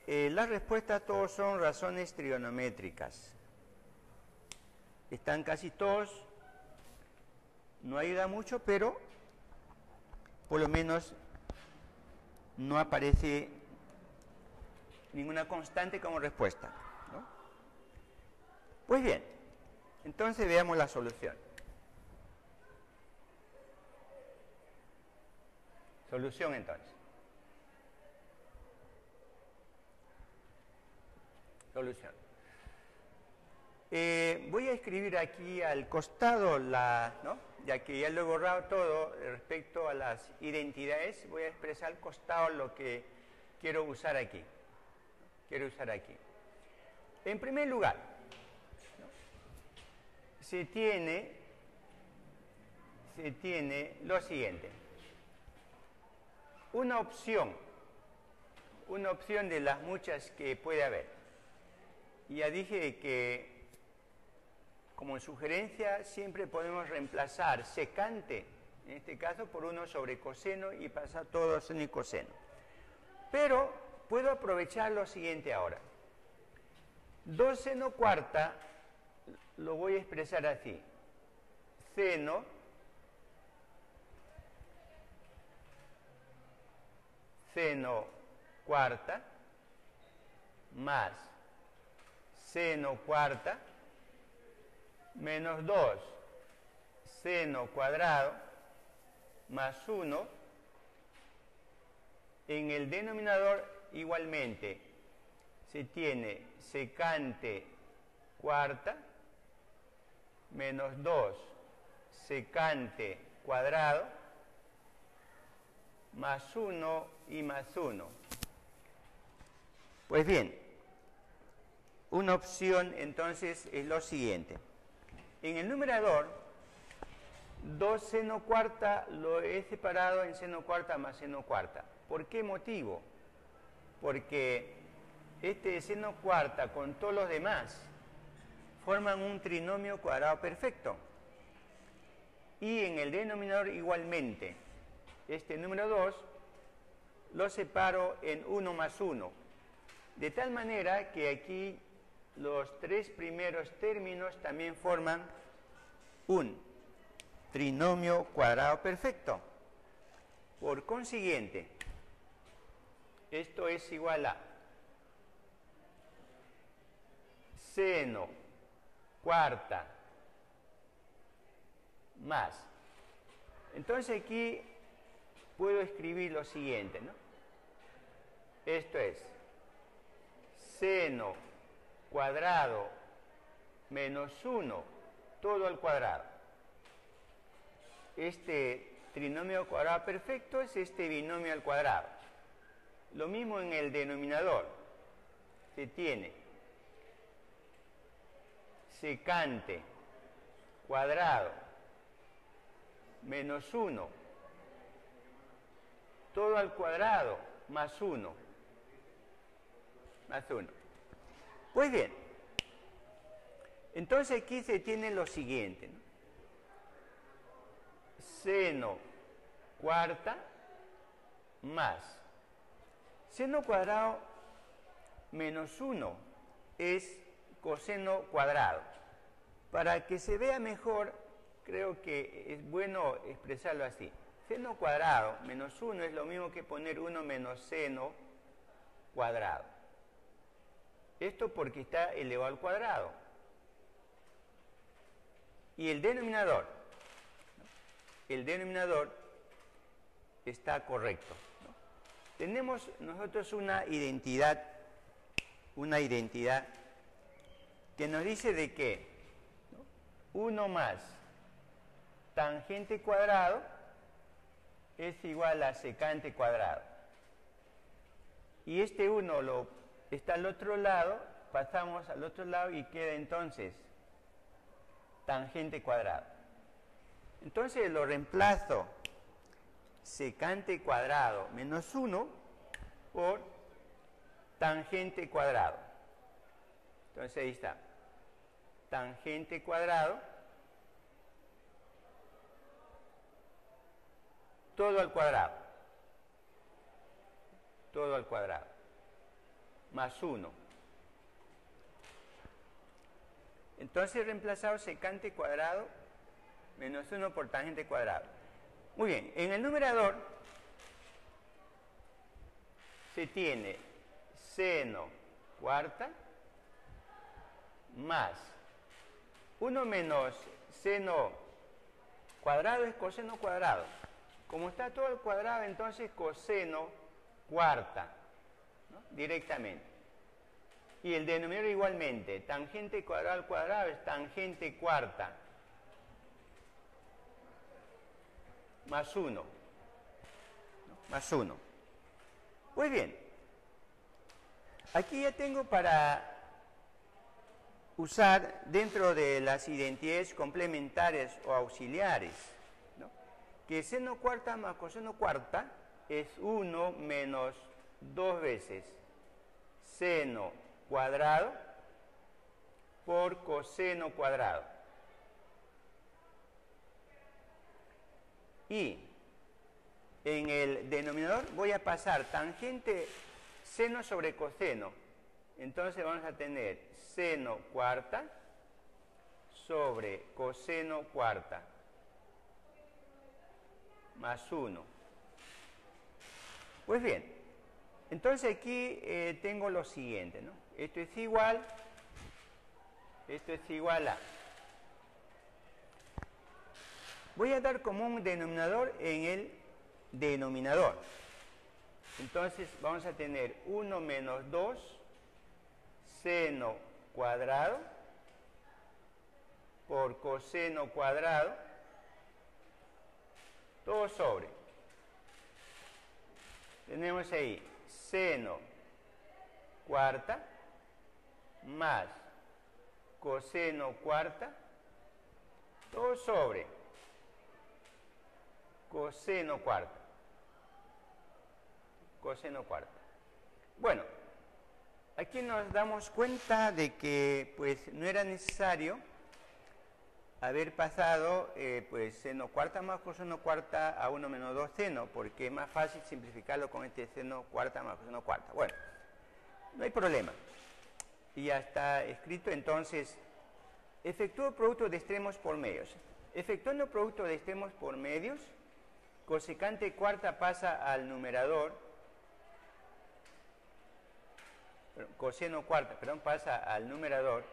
Las respuestas todos son razones trigonométricas. Están casi todos, no ayuda mucho, pero por lo menos no aparece ninguna constante como respuesta, ¿no? Pues bien, entonces veamos la solución. Solución entonces. Solución. Voy a escribir aquí al costado, ¿no? Ya que ya lo he borrado todo respecto a las identidades, voy a expresar al costado lo que quiero usar aquí. En primer lugar, ¿no?, se tiene lo siguiente. Una opción de las muchas que puede haber. Ya dije que como sugerencia siempre podemos reemplazar secante, en este caso, por 1 sobre coseno y pasar todo a seno y coseno. Pero puedo aprovechar lo siguiente ahora. 2 seno cuarta lo voy a expresar así. Seno cuarta más seno cuarta menos 2 seno cuadrado más 1 En el denominador igualmente se tiene secante cuarta menos 2 secante cuadrado más 1 y más 1. Pues bien, una opción entonces es lo siguiente. En el numerador, 2 seno cuarta lo he separado en seno cuarta más seno cuarta. ¿Por qué motivo? Porque este seno cuarta con todos los demás forman un trinomio cuadrado perfecto. Y en el denominador igualmente, este número 2 lo separo en 1 más 1. De tal manera que aquí los 3 primeros términos también forman un trinomio cuadrado perfecto. Por consiguiente, esto es igual a seno cuarta más. Entonces aquí puedo escribir lo siguiente, ¿no? Esto es seno cuadrado menos 1 todo al cuadrado. Este trinomio cuadrado perfecto es este binomio al cuadrado. Lo mismo en el denominador. Se tiene secante cuadrado menos 1 todo al cuadrado más 1. Más 1. Pues bien, entonces aquí se tiene lo siguiente, ¿no? Seno cuarta más seno cuadrado menos 1 es coseno cuadrado. Para que se vea mejor, creo que es bueno expresarlo así. Seno cuadrado menos 1 es lo mismo que poner 1 menos seno cuadrado. Esto porque está elevado al cuadrado. Y el denominador está correcto, ¿no? Tenemos nosotros una identidad que nos dice de que 1 más tangente cuadrado es igual a secante cuadrado. Y este 1 está al otro lado, pasamos al otro lado y queda entonces tangente cuadrado. Entonces lo reemplazo secante cuadrado menos 1 por tangente cuadrado. Entonces ahí está. Tangente cuadrado todo al cuadrado. Todo al cuadrado. Más 1. Entonces he reemplazado secante cuadrado menos 1 por tangente cuadrado. Muy bien, en el numerador se tiene seno cuarta más 1 menos seno cuadrado es coseno cuadrado. Como está todo al cuadrado, entonces coseno cuarta, ¿no? Directamente. Y el denominador igualmente, tangente cuadrado al cuadrado es tangente cuarta más 1, ¿no? Más 1. Muy bien. Aquí ya tengo para usar dentro de las identidades complementarias o auxiliares, ¿no? Que seno cuarta más coseno cuarta es 1 menos 2 veces seno cuadrado por coseno cuadrado. Y en el denominador voy a pasar tangente seno sobre coseno. Entonces vamos a tener seno cuarta sobre coseno cuarta más 1. Pues bien, entonces aquí tengo lo siguiente, ¿no? Esto es igual a. Voy a dar como un denominador en el denominador. Entonces vamos a tener 1 menos 2 seno cuadrado por coseno cuadrado, todo sobre. Tenemos ahí seno cuarta más coseno cuarta, todo sobre coseno cuarta. Coseno cuarta. Bueno, aquí nos damos cuenta de que pues no era necesario haber pasado pues seno cuarta más coseno cuarta a 1 menos 2 seno, porque es más fácil simplificarlo con este seno cuarta más coseno cuarta. Bueno, no hay problema. Y ya está escrito. Entonces, efectúo producto de extremos por medios. Efectuando producto de extremos por medios, cosecante cuarta pasa al numerador, coseno cuarta, perdón, pasa al numerador,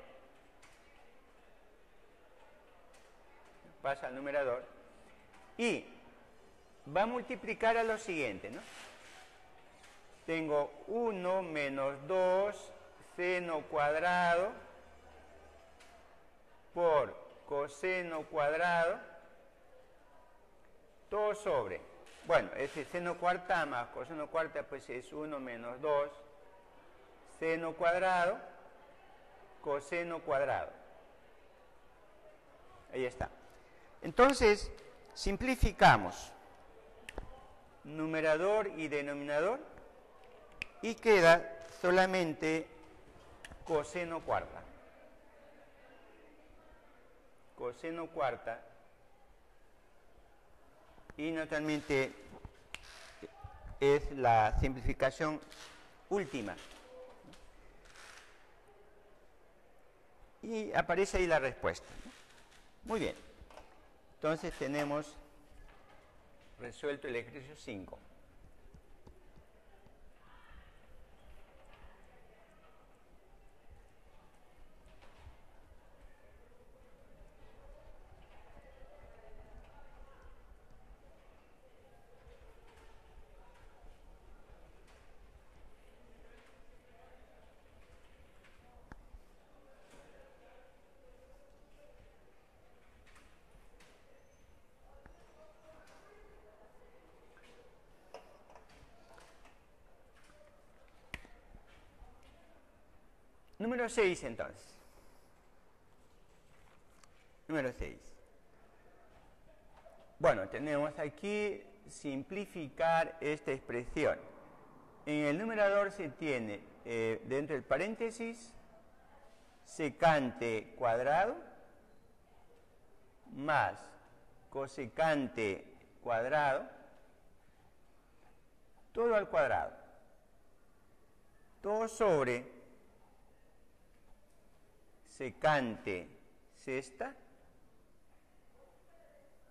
y va a multiplicar a lo siguiente, ¿no? Tengo 1 menos 2 seno cuadrado por coseno cuadrado, todo sobre, bueno, ese seno cuarta más coseno cuarta pues es 1 menos 2 seno cuadrado, coseno cuadrado. Ahí está. Entonces, simplificamos numerador y denominador y queda solamente coseno cuarta. Coseno cuarta, y naturalmente es la simplificación última. Y aparece ahí la respuesta. Muy bien. Entonces tenemos resuelto el ejercicio 5. Número 6 entonces. Número 6. Bueno, tenemos aquí simplificar esta expresión. En el numerador se tiene dentro del paréntesis secante cuadrado más cosecante cuadrado, todo al cuadrado, todo sobre secante sexta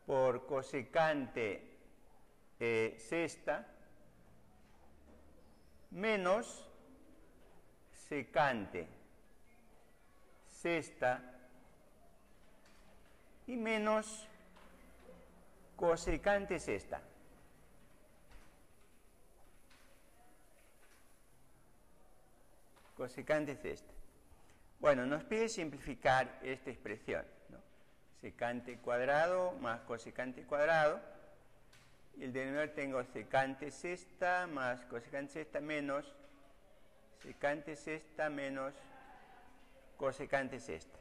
por cosecante sexta menos secante sexta y menos cosecante sexta. Cosecante sexta. Bueno, nos pide simplificar esta expresión, ¿no? Secante cuadrado más cosecante cuadrado. Y el denominador tengo secante sexta más cosecante sexta menos secante sexta menos cosecante sexta.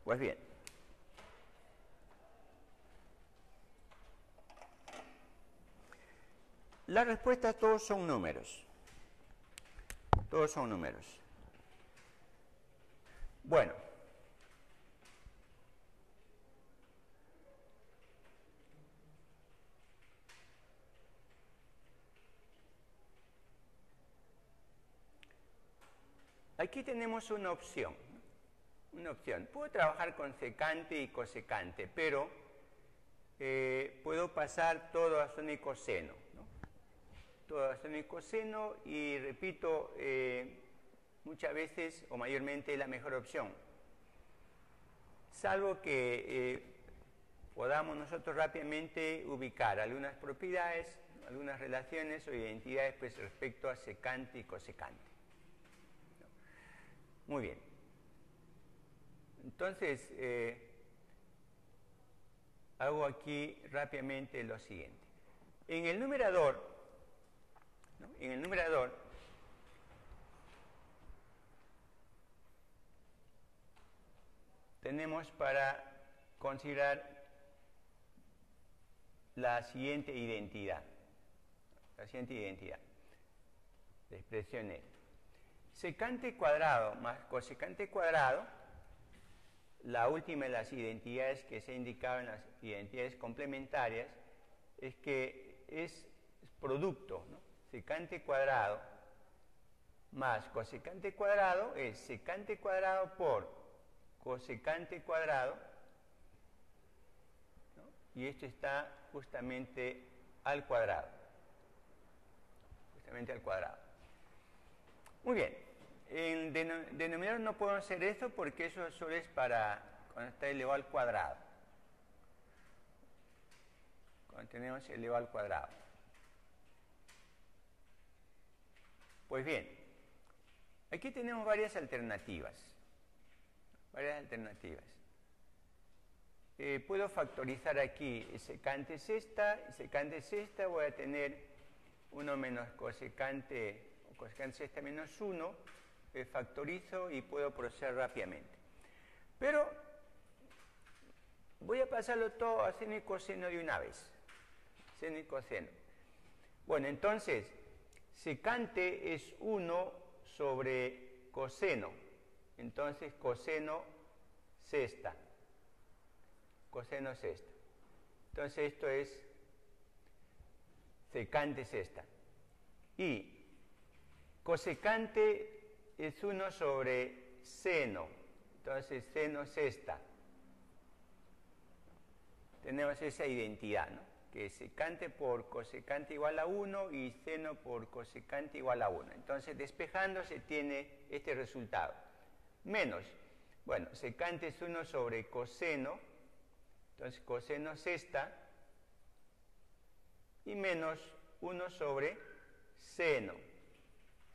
Pues bien. Las respuestas todos son números. Todos son números. Bueno, aquí tenemos una opción. Una opción. Puedo trabajar con secante y cosecante, pero puedo pasar todo a seno y coseno, ¿no? Todo a seno y coseno, y repito, muchas veces o mayormente es la mejor opción, salvo que podamos nosotros rápidamente ubicar algunas propiedades algunas relaciones o identidades pues, respecto a secante y cosecante. ¿No? Muy bien. Entonces, hago aquí rápidamente lo siguiente. En el numerador, ¿no? En el numerador, tenemos para considerar la siguiente identidad. La siguiente identidad. La expresión es secante cuadrado más cosecante cuadrado. La última de las identidades que se ha indicado en las identidades complementarias es que es producto, ¿no? Secante cuadrado más cosecante cuadrado es secante cuadrado por cosecante cuadrado, ¿no? Y esto está justamente al cuadrado. Justamente al cuadrado. Muy bien. En denominador no podemos hacer eso porque eso solo es para cuando está elevado al cuadrado. Cuando tenemos elevado al cuadrado. Pues bien, aquí tenemos varias alternativas. Varias alternativas. Puedo factorizar aquí secante sexta, y secante sexta voy a tener 1 menos cosecante, o cosecante sexta menos 1, factorizo y puedo proceder rápidamente. Pero voy a pasarlo todo a seno y coseno de una vez. Seno y coseno. Bueno, entonces, secante es 1 sobre coseno. Entonces, coseno sexta. Coseno sexta. Entonces, esto es secante sexta. Y cosecante es 1 sobre seno. Entonces, seno sexta. Tenemos esa identidad, ¿no? Que es secante por cosecante igual a 1 y seno por cosecante igual a 1. Entonces, despejando se tiene este resultado. Menos, bueno, secante es 1 sobre coseno, entonces coseno sexta, y menos 1 sobre seno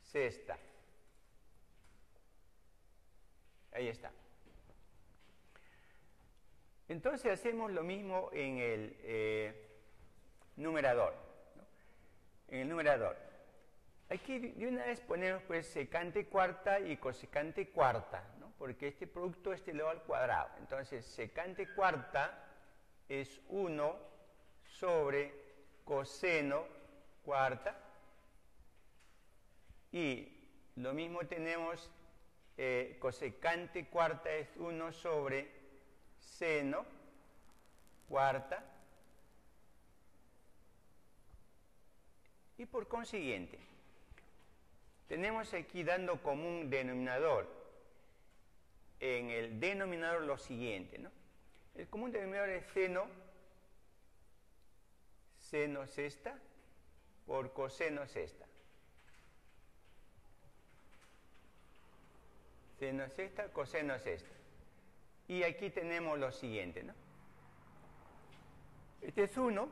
sexta. Ahí está. Entonces hacemos lo mismo en el numerador, ¿no? En el numerador. Aquí de una vez ponemos pues secante cuarta y cosecante cuarta, ¿no? Porque este producto es elevado al cuadrado. Entonces secante cuarta es 1 sobre coseno cuarta. Y lo mismo tenemos cosecante cuarta es 1 sobre seno cuarta. Y por consiguiente, tenemos aquí dando como un denominador en el denominador lo siguiente, ¿no? El común denominador es seno sexta por coseno sexta. Seno sexta, coseno sexta. Y aquí tenemos lo siguiente, ¿no? Este es 1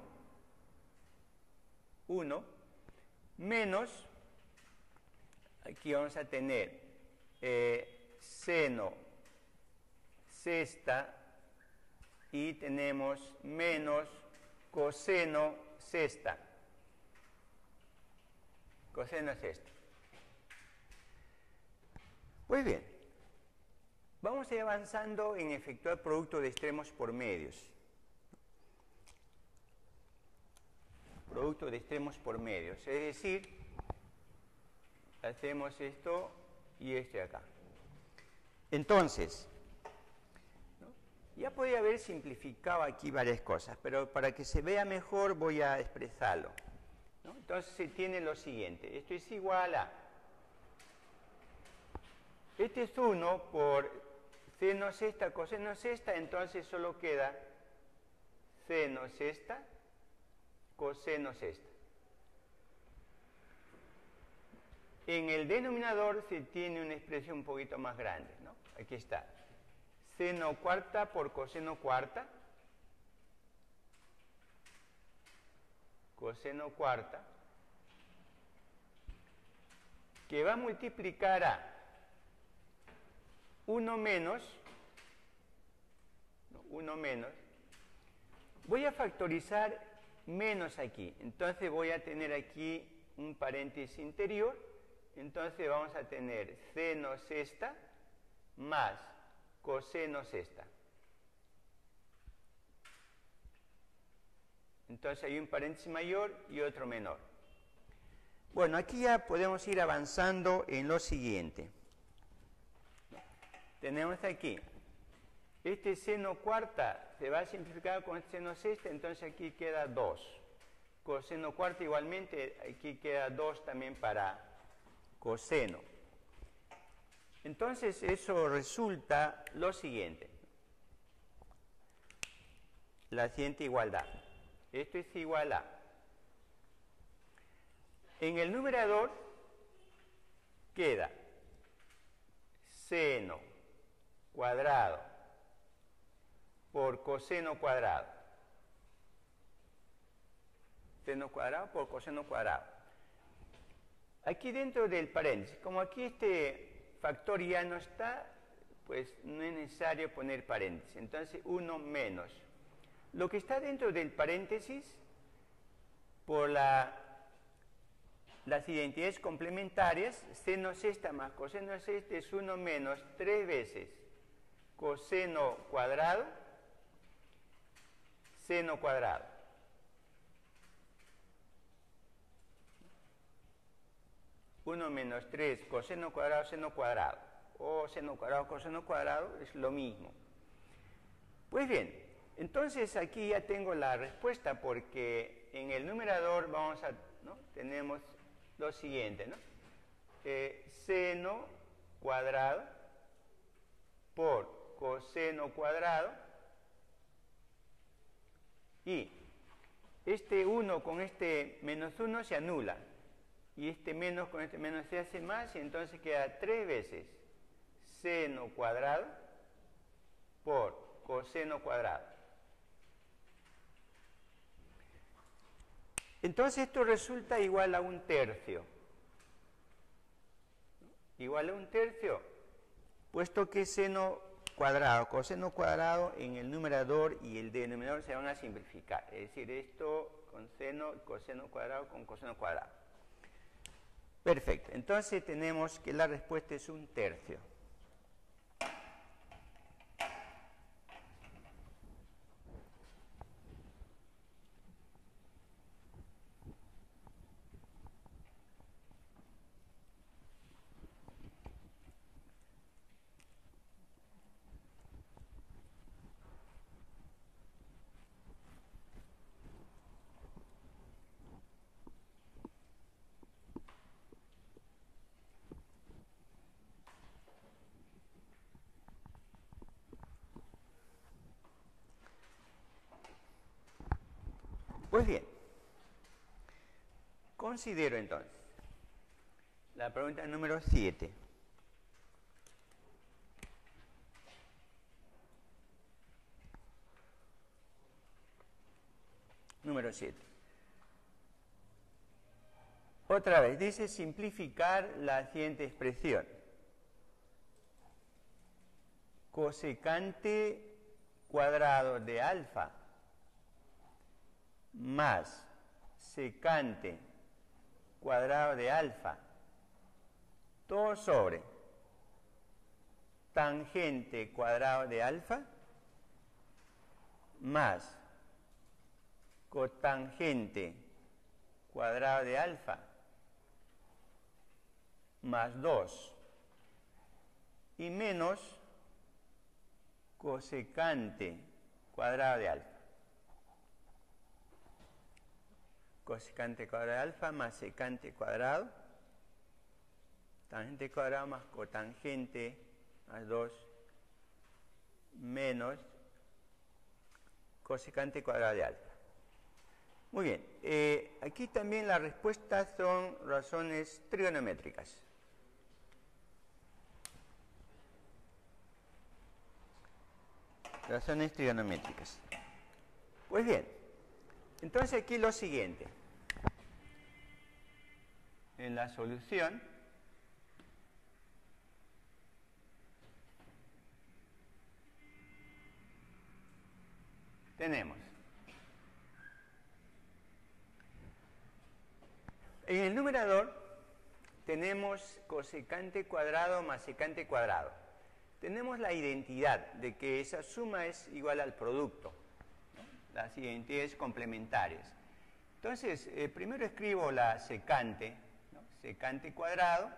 menos, aquí vamos a tener seno sexta y tenemos menos coseno sexta. Coseno sexta. Pues bien, vamos a ir avanzando en efectuar producto de extremos por medios. Producto de extremos por medios, es decir, hacemos esto y esto de acá. Entonces, ¿no? Ya podría haber simplificado aquí varias cosas, pero para que se vea mejor voy a expresarlo, ¿no? Entonces se tiene lo siguiente, esto es igual a, este es 1 por seno sexta, coseno sexta, entonces solo queda seno sexta, coseno sexta. En el denominador se tiene una expresión un poquito más grande, ¿no? Aquí está. Seno cuarta por coseno cuarta. coseno cuarta, que va a multiplicar a 1 menos, voy a factorizar menos aquí, entonces voy a tener aquí un paréntesis interior, entonces vamos a tener seno sexta más coseno sexta. Entonces hay un paréntesis mayor y otro menor. Bueno, aquí ya podemos ir avanzando en lo siguiente. Tenemos aquí, este seno cuarta se va a simplificar con este seno sexta, entonces aquí queda 2. Coseno cuarta igualmente, aquí queda 2 también para coseno. Entonces eso resulta lo siguiente. La siguiente igualdad. Esto es igual a. En el numerador queda seno cuadrado por coseno cuadrado. Seno cuadrado por coseno cuadrado. Aquí dentro del paréntesis, como aquí este factor ya no está, pues no es necesario poner paréntesis. Entonces 1 menos. Lo que está dentro del paréntesis, por las identidades complementarias, seno sexta más coseno sexta es 1 menos 3 veces coseno cuadrado, seno cuadrado. Uno menos 3 coseno cuadrado, seno cuadrado. O seno cuadrado, coseno cuadrado, es lo mismo. Pues bien, entonces aquí ya tengo la respuesta porque en el numerador tenemos lo siguiente, ¿no? Seno cuadrado por coseno cuadrado y este 1 con este menos 1 se anula y este menos con este menos se hace más y entonces queda 3 veces seno cuadrado por coseno cuadrado. Entonces esto resulta igual a 1/3. Igual a 1/3, puesto que seno cuadrado, coseno cuadrado en el numerador y el denominador se van a simplificar. Es decir, esto con seno, coseno cuadrado con coseno cuadrado. Perfecto. Entonces tenemos que la respuesta es 1/3. Pues bien, considero entonces la pregunta número 7. Número 7. Otra vez, dice simplificar la siguiente expresión. Cosecante cuadrado de alfa más secante cuadrado de alfa, todo sobre tangente cuadrado de alfa más cotangente cuadrado de alfa más 2 y menos cosecante cuadrado de alfa. Cosecante cuadrado de alfa más secante cuadrado, tangente cuadrado más cotangente más 2 menos cosecante cuadrado de alfa. Muy bien, aquí también las respuestas son razones trigonométricas. Razones trigonométricas. Pues bien, entonces aquí lo siguiente. en la solución, tenemos en el numerador tenemos cosecante cuadrado más secante cuadrado. Tenemos la identidad de que esa suma es igual al producto, ¿no? Las identidades complementarias. Entonces, primero escribo la secante, ¿no? Secante cuadrado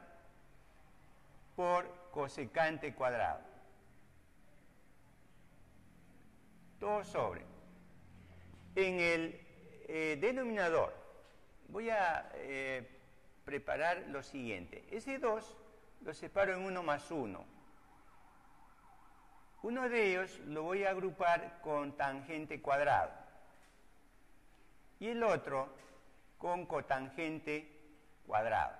por cosecante cuadrado. Todo sobre. En el denominador voy a preparar lo siguiente. Ese 2 lo separo en 1 más 1. Uno de ellos lo voy a agrupar con tangente cuadrado y el otro con cotangente cuadrado.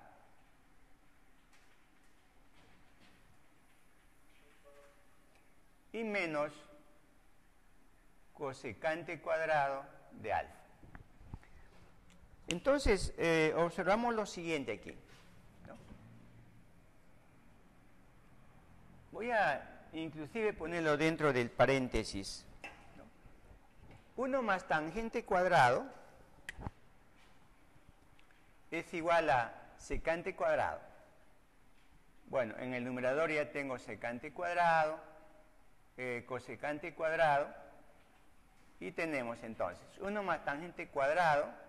Y menos cosecante cuadrado de alfa. Entonces, observamos lo siguiente aquí, ¿no? Voy a inclusive ponerlo dentro del paréntesis, ¿no? 1 más tangente cuadrado es igual a secante cuadrado. Bueno, en el numerador ya tengo secante cuadrado, cosecante cuadrado, y tenemos entonces 1 más tangente cuadrado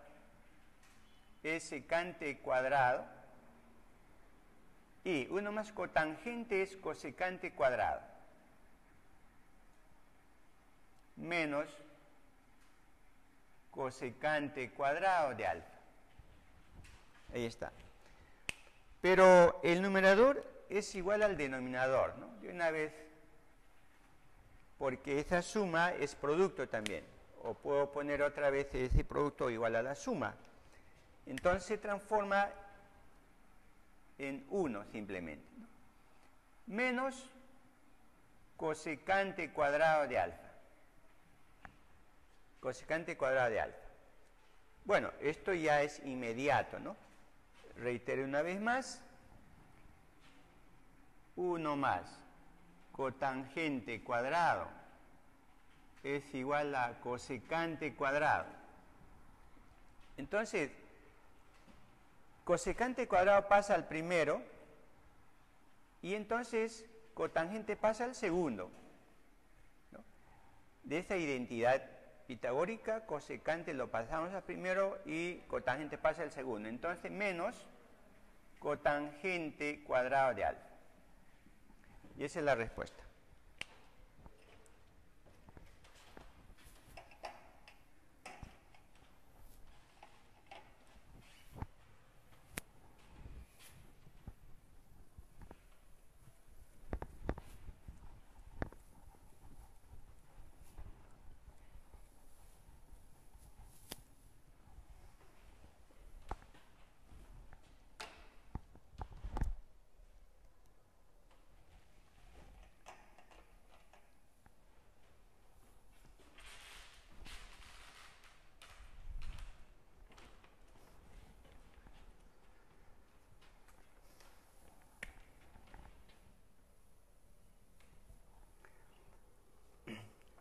es secante cuadrado y 1 más cotangente es cosecante cuadrado menos cosecante cuadrado de alfa. Ahí está. Pero el numerador es igual al denominador, ¿no? De una vez, porque esa suma es producto también. O puedo poner otra vez ese producto igual a la suma. Entonces se transforma en 1 simplemente, ¿no? Menos cosecante cuadrado de alfa. Cosecante cuadrado de alfa. Bueno, esto ya es inmediato, ¿no? Reitero una vez más. 1 más cotangente cuadrado es igual a cosecante cuadrado. Entonces, cosecante cuadrado pasa al primero y entonces cotangente pasa al segundo, ¿no? De esa identidad pitagórica, cosecante lo pasamos al primero y cotangente pasa al segundo. Entonces, menos cotangente cuadrado de alfa. Y esa es la respuesta.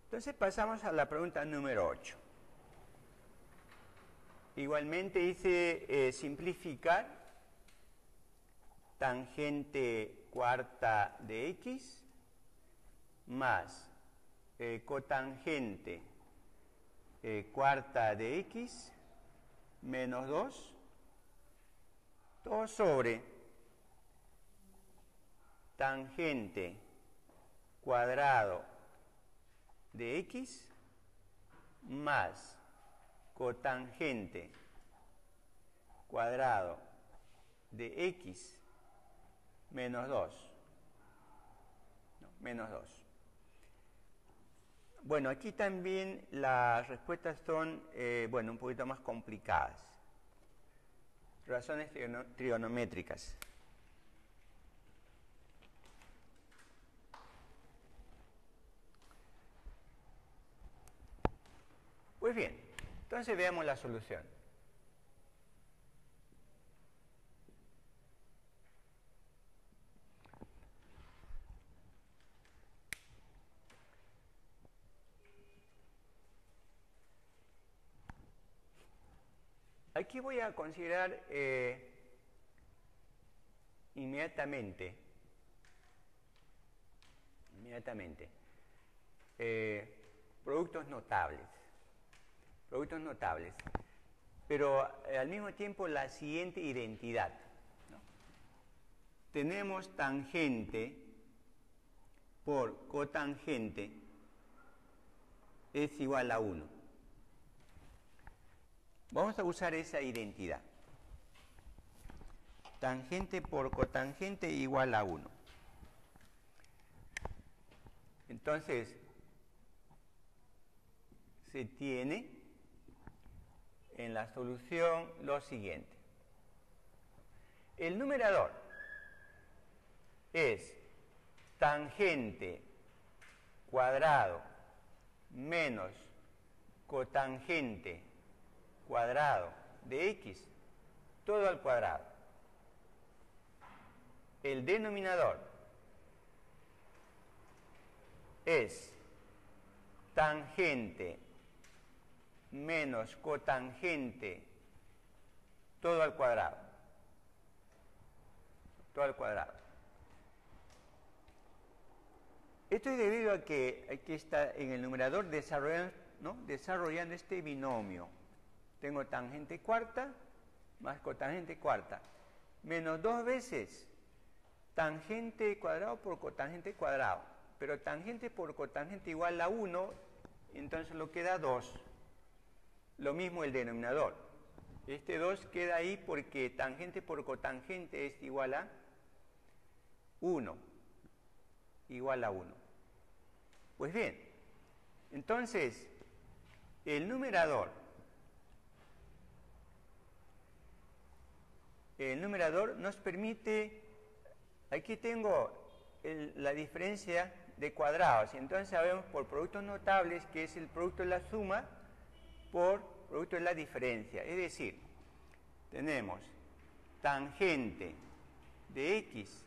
Entonces pasamos a la pregunta número 8. Igualmente dice simplificar tangente cuarta de x más cotangente cuarta de x menos 2, todo sobre tangente cuadrado de x más cotangente cuadrado de x menos 2. No, menos 2. Bueno, aquí también las respuestas son, un poquito más complicadas. Razones trigonométricas. Pues bien, entonces veamos la solución. aquí voy a considerar inmediatamente productos notables, pero al mismo tiempo la siguiente identidad, ¿no? Tenemos tangente por cotangente es igual a 1. Vamos a usar esa identidad. Tangente por cotangente igual a 1. Entonces, se tiene en la solución lo siguiente. El numerador es tangente cuadrado menos cotangente cuadrado de x, todo al cuadrado. El denominador es tangente menos cotangente todo al cuadrado. Todo al cuadrado. Esto es debido a que aquí está en el numerador desarrollando este binomio. Tengo tangente cuarta más cotangente cuarta, menos 2 veces tangente cuadrado por cotangente cuadrado. Pero tangente por cotangente igual a 1, entonces lo queda 2. Lo mismo el denominador. Este 2 queda ahí porque tangente por cotangente es igual a 1. Igual a 1. Pues bien, entonces el numerador nos permite, aquí tengo la diferencia de cuadrados, y entonces sabemos por productos notables que es el producto de la suma por producto de la diferencia. Es decir, tenemos tangente de x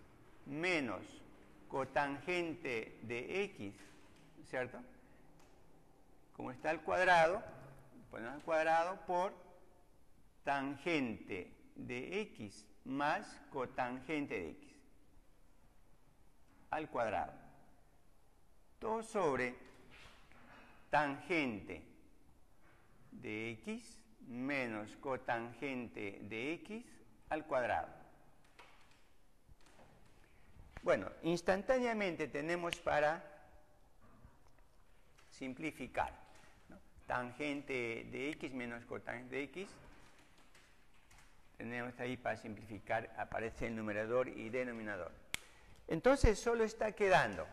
menos cotangente de x, ¿cierto? Como está al cuadrado, ponemos al cuadrado por tangente de x más cotangente de x al cuadrado. Todo sobre tangente de x menos cotangente de x al cuadrado. Bueno, instantáneamente tenemos para simplificar, ¿no? Tangente de x menos cotangente de x. Tenemos ahí para simplificar, aparece el numerador y denominador. Entonces solo está quedando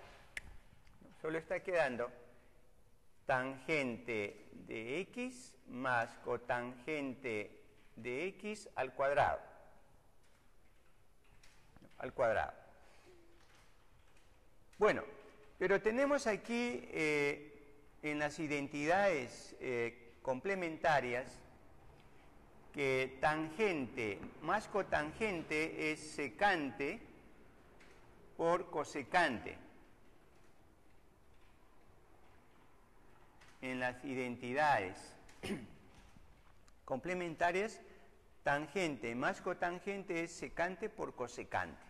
tangente de x más cotangente de x al cuadrado. Bueno, pero tenemos aquí en las identidades complementarias que tangente más cotangente es secante por cosecante. En las identidades complementarias, tangente más cotangente es secante por cosecante.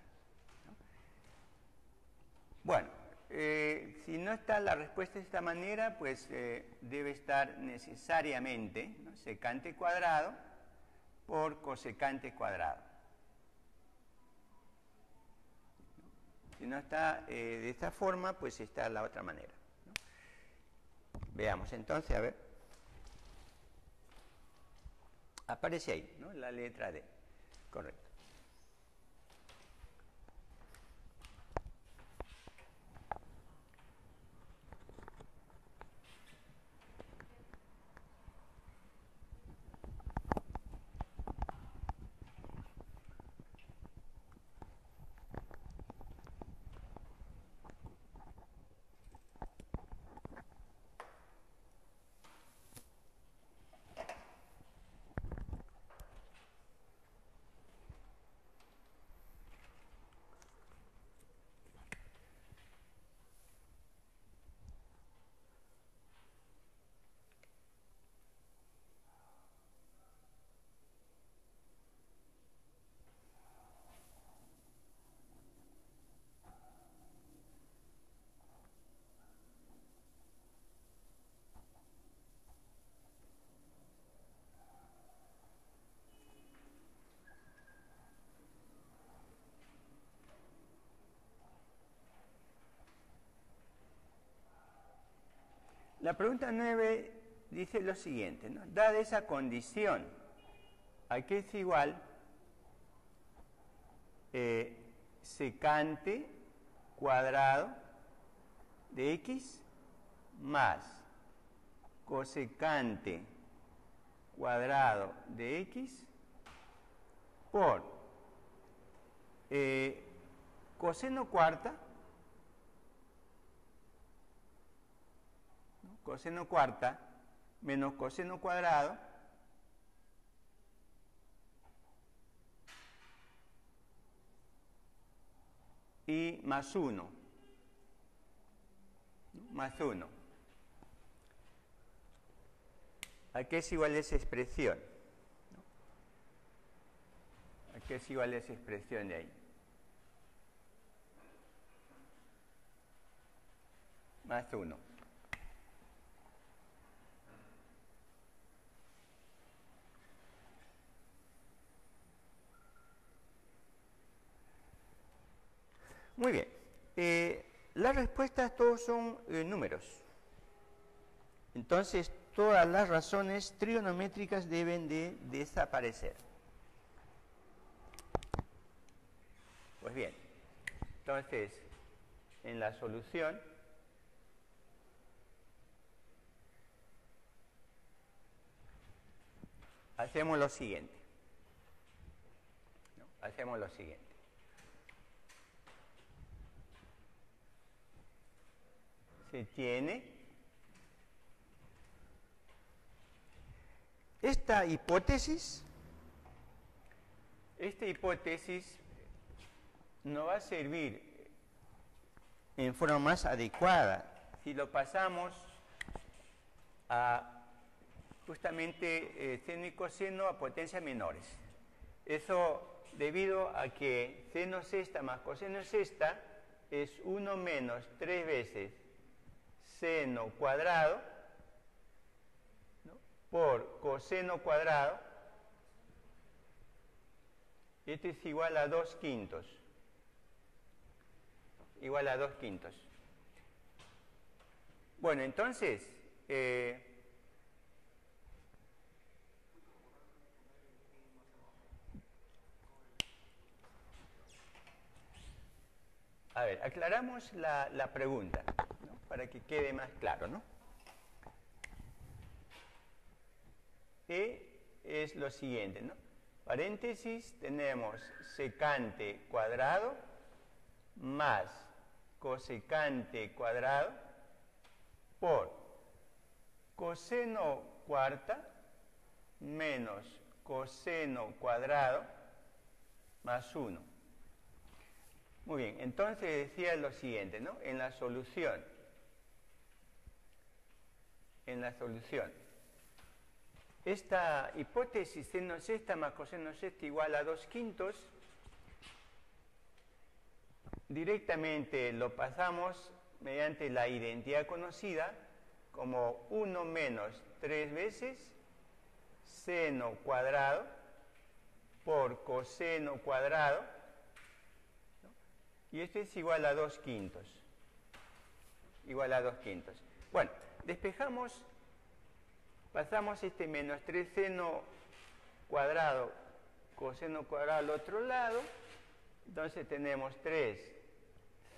Bueno, si no está la respuesta de esta manera, pues debe estar necesariamente, ¿no?, secante cuadrado por cosecante cuadrado. Si no está de esta forma, pues está la otra manera, ¿no? Veamos entonces, a ver. Aparece ahí, ¿no?, la letra D. Correcto. la pregunta 9 dice lo siguiente, ¿no? Dada esa condición, a que es igual secante cuadrado de x más cosecante cuadrado de x por coseno cuarta, ¿no? Coseno cuarta menos coseno cuadrado y más 1, ¿no? Más 1. ¿A qué es igual esa expresión? ¿A qué es igual esa expresión de ahí? Más 1. Muy bien. Las respuestas todos son números. Entonces, todas las razones trigonométricas deben de desaparecer. Pues bien, entonces, en la solución hacemos lo siguiente. ¿No? Hacemos lo siguiente. Se tiene esta hipótesis nos va a servir en forma más adecuada si lo pasamos a justamente seno y coseno a potencias menores. Eso debido a que seno sexta más coseno sexta es 1 menos 3 veces seno cuadrado, ¿no? Por coseno cuadrado. Esto es igual a 2 quintos. Igual a 2 quintos. Bueno, entonces, a ver, aclaramos la pregunta, ¿no? Para que quede más claro, ¿no? Es lo siguiente, ¿no? Paréntesis, tenemos secante cuadrado más cosecante cuadrado por coseno cuarta menos coseno cuadrado más 1. Muy bien, entonces decía lo siguiente, ¿no? En la solución, esta hipótesis seno sexta más coseno sexta igual a 2 quintos, directamente lo pasamos mediante la identidad conocida como 1 menos 3 veces seno cuadrado por coseno cuadrado, ¿no? Y esto es igual a 2 quintos. Igual a 2 quintos. Bueno, despejamos, pasamos este menos 3 seno cuadrado, coseno cuadrado al otro lado. Entonces tenemos 3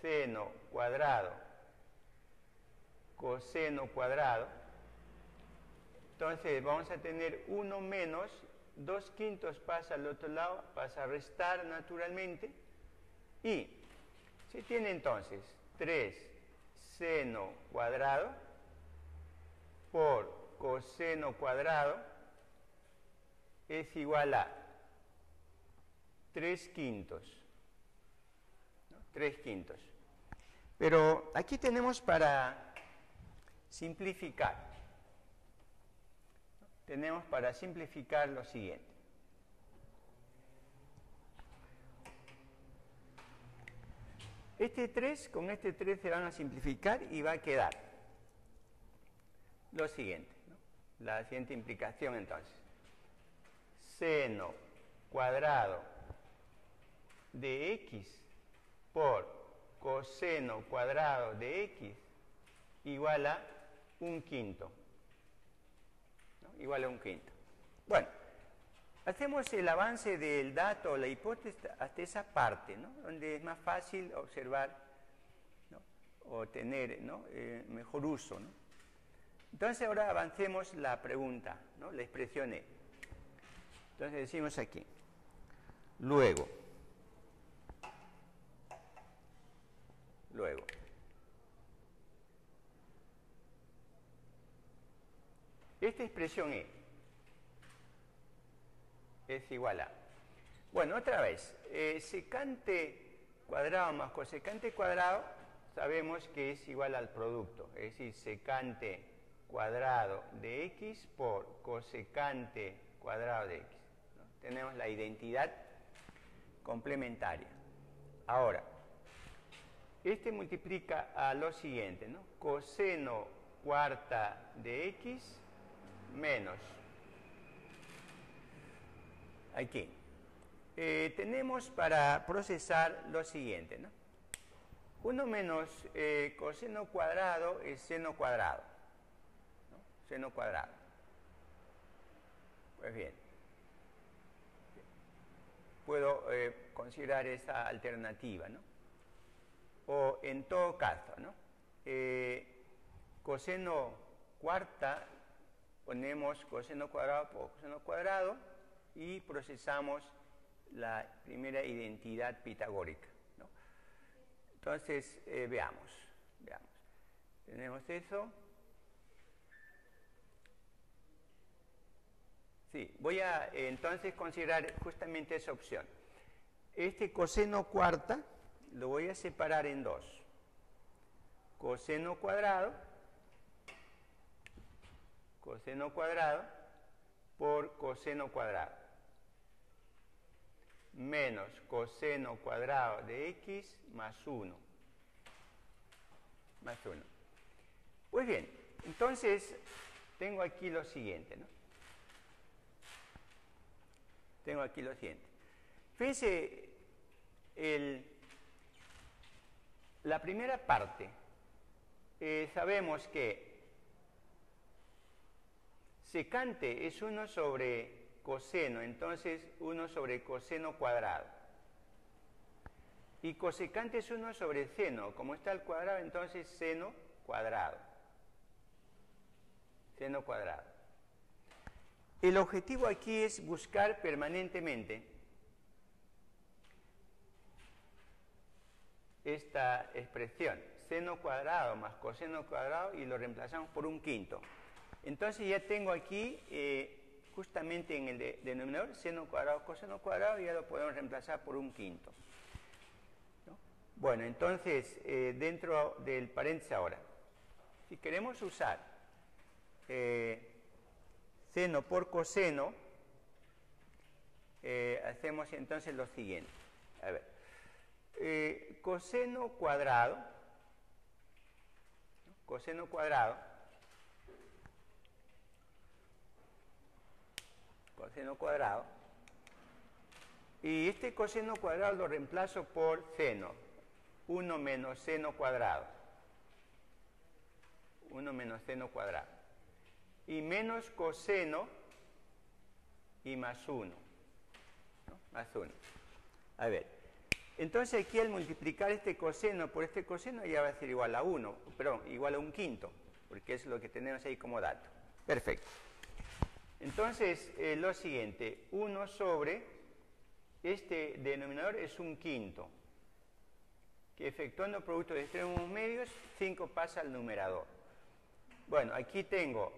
seno cuadrado, coseno cuadrado. Entonces vamos a tener 1 menos 2 quintos pasa al otro lado, pasa a restar naturalmente. Y se tiene entonces 3 seno cuadrado por coseno cuadrado es igual a 3 quintos. 3 quintos. Pero aquí tenemos para simplificar. Tenemos para simplificar lo siguiente. Este 3 con este 3 se van a simplificar y va a quedar lo siguiente, ¿no? La siguiente implicación entonces. Seno cuadrado de x por coseno cuadrado de x igual a un quinto, ¿no? Igual a un quinto. Bueno, hacemos el avance del dato o la hipótesis hasta esa parte, ¿no? Donde es más fácil observar, ¿no? O tener, ¿no? Mejor uso, ¿no? Entonces ahora avancemos la pregunta, ¿no? La expresión E. Entonces decimos aquí, luego, esta expresión E es igual a, bueno, otra vez, secante cuadrado más cosecante cuadrado, sabemos que es igual al producto, es decir, secante cuadrado de x por cosecante cuadrado de x, ¿no? Tenemos la identidad complementaria. Ahora, este multiplica a lo siguiente, ¿no? Coseno cuarta de x menos, aquí, tenemos para procesar lo siguiente, ¿no? 1 menos coseno cuadrado es seno cuadrado, ¿no? Seno cuadrado. Pues bien, puedo considerar esa alternativa, ¿no? O en todo caso, ¿no? Coseno cuarta, ponemos coseno cuadrado por coseno cuadrado y procesamos la primera identidad pitagórica, ¿no? Entonces, veamos. Tenemos eso. Sí, voy a entonces considerar justamente esa opción. Este coseno cuarta lo voy a separar en dos. Coseno cuadrado por coseno cuadrado menos coseno cuadrado de x más 1. Pues bien, entonces tengo aquí lo siguiente, ¿no? Fíjense, la primera parte, sabemos que secante es 1 sobre coseno, entonces 1 sobre coseno cuadrado. Y cosecante es 1 sobre seno, como está al cuadrado, entonces seno cuadrado. El objetivo aquí es buscar permanentemente esta expresión, seno cuadrado más coseno cuadrado, y lo reemplazamos por un quinto. Entonces ya tengo aquí, justamente en el denominador, seno cuadrado, coseno cuadrado, y ya lo podemos reemplazar por un quinto, ¿no? Bueno, entonces, dentro del paréntesis ahora, si queremos usar seno por coseno, hacemos entonces lo siguiente. A ver, coseno cuadrado, y este coseno cuadrado lo reemplazo por seno, 1 menos seno cuadrado, y menos coseno y más 1, ¿no? A ver, entonces aquí al multiplicar este coseno por este coseno ya va a ser igual a 1, perdón, igual a un quinto, porque es lo que tenemos ahí como dato. Perfecto. Entonces, lo siguiente, 1 sobre, este denominador es un quinto, que efectuando producto de extremos medios, 5 pasa al numerador. Bueno, aquí tengo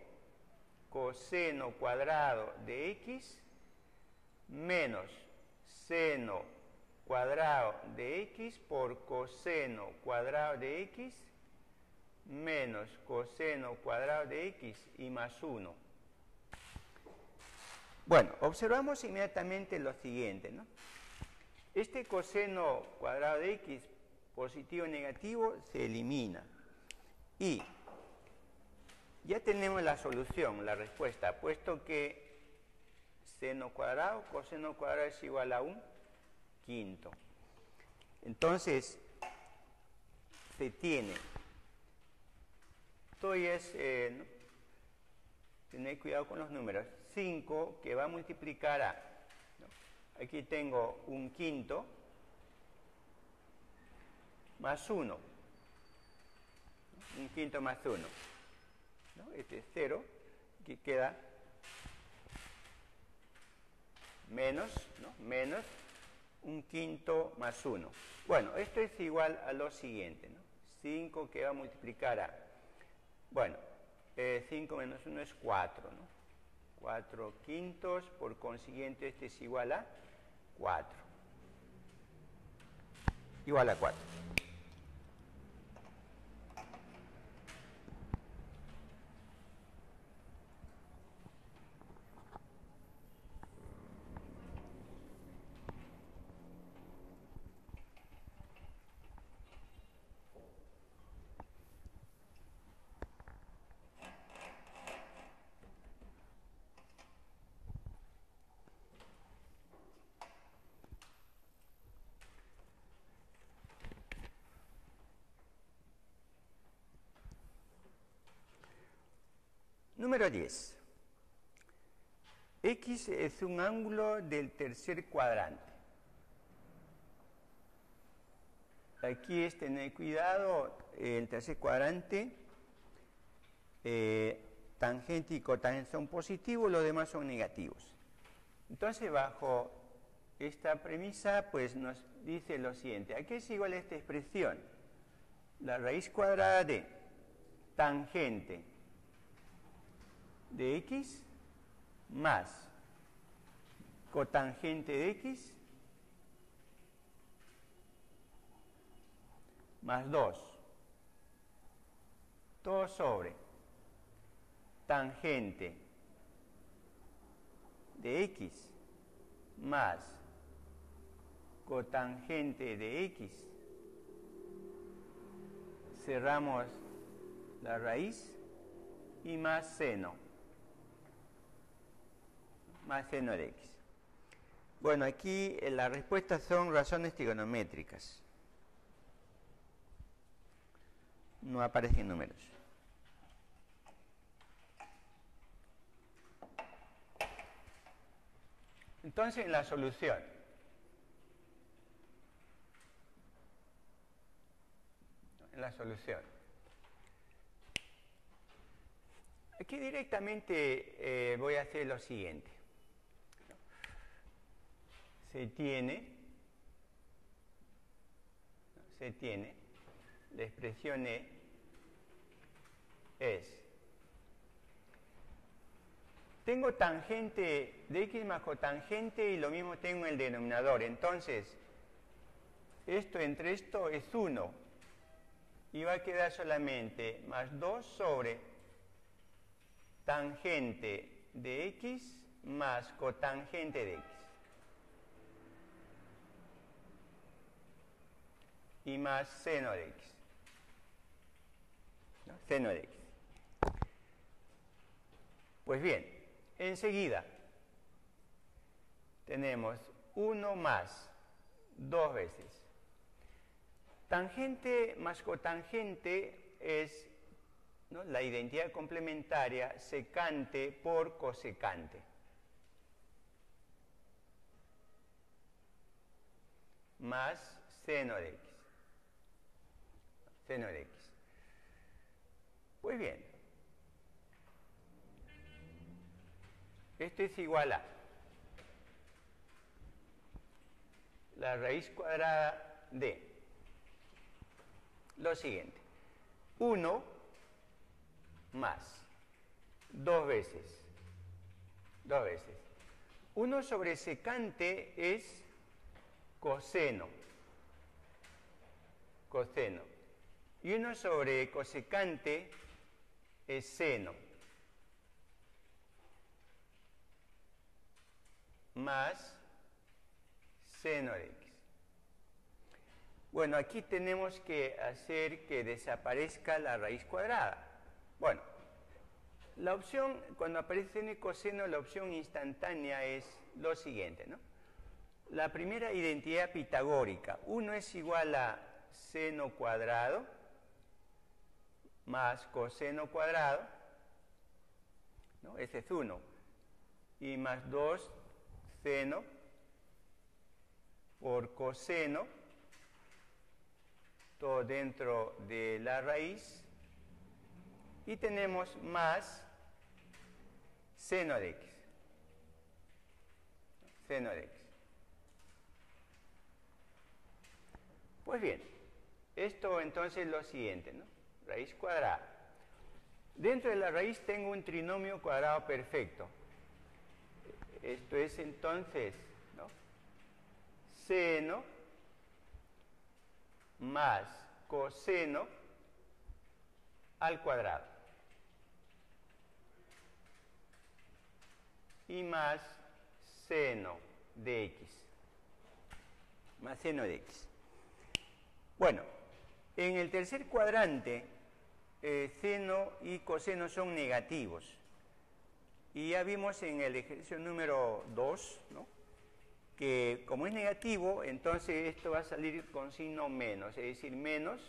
coseno cuadrado de x menos seno cuadrado de x por coseno cuadrado de x menos coseno cuadrado de x y más 1. Bueno, observamos inmediatamente lo siguiente, ¿no? Este coseno cuadrado de x, positivo o negativo, se elimina. Y ya tenemos la solución, la respuesta, puesto que seno cuadrado, coseno cuadrado es igual a un quinto. Entonces, se tiene Estoy ¿no? Tener cuidado con los números. 5 que va a multiplicar a, ¿no? Aquí tengo un quinto más 1. Un quinto más 1. ¿No? Este es 0. Aquí queda menos, ¿no? Menos un quinto más 1. Bueno, esto es igual a lo siguiente, ¿no? 5 que va a multiplicar a, bueno, 5 menos 1 es 4, ¿no? 4 quintos, por consiguiente este es igual a 4. Igual a 4. Número 10. X es un ángulo del tercer cuadrante. Aquí es tener cuidado, el tercer cuadrante, tangente y cotangente son positivos, los demás son negativos. Entonces, bajo esta premisa, pues nos dice lo siguiente. ¿A qué es igual esta expresión? La raíz cuadrada de tangente de x más cotangente de x más 2, todo sobre tangente de x más cotangente de x, cerramos la raíz, y más seno de x. Bueno, aquí las respuestas son razones trigonométricas. No aparecen números. Entonces, en la solución. Aquí directamente voy a hacer lo siguiente. Se tiene, la expresión E es, tengo tangente de x más cotangente y lo mismo tengo en el denominador. Entonces, esto entre esto es 1 y va a quedar solamente más 2 sobre tangente de x más cotangente de x. Y más seno de x. ¿No? Seno de x. Pues bien, enseguida tenemos 1 más 2 veces. Tangente más cotangente es, ¿no?, la identidad complementaria secante por cosecante. Más seno de x. Seno de x. Pues bien, esto es igual a la raíz cuadrada de lo siguiente. 1 más 2 veces. 1 sobre secante es coseno. Y 1 sobre cosecante es seno. Más seno de x. Bueno, aquí tenemos que hacer que desaparezca la raíz cuadrada. Bueno, la opción, cuando aparece seno y coseno, la opción instantánea es lo siguiente, ¿no? La primera identidad pitagórica, 1 es igual a seno cuadrado más coseno cuadrado, ¿no? Ese es 1, y más 2 seno por coseno, todo dentro de la raíz, y tenemos más seno de x, seno de x. Pues bien, esto entonces es lo siguiente, ¿no? Raíz cuadrada. Dentro de la raíz tengo un trinomio cuadrado perfecto. Esto es entonces, ¿no? Seno más coseno al cuadrado y más seno de x, más seno de x. Bueno, en el tercer cuadrante, seno y coseno son negativos. Y ya vimos en el ejercicio número 2, ¿no?, que como es negativo, entonces esto va a salir con signo menos, es decir, menos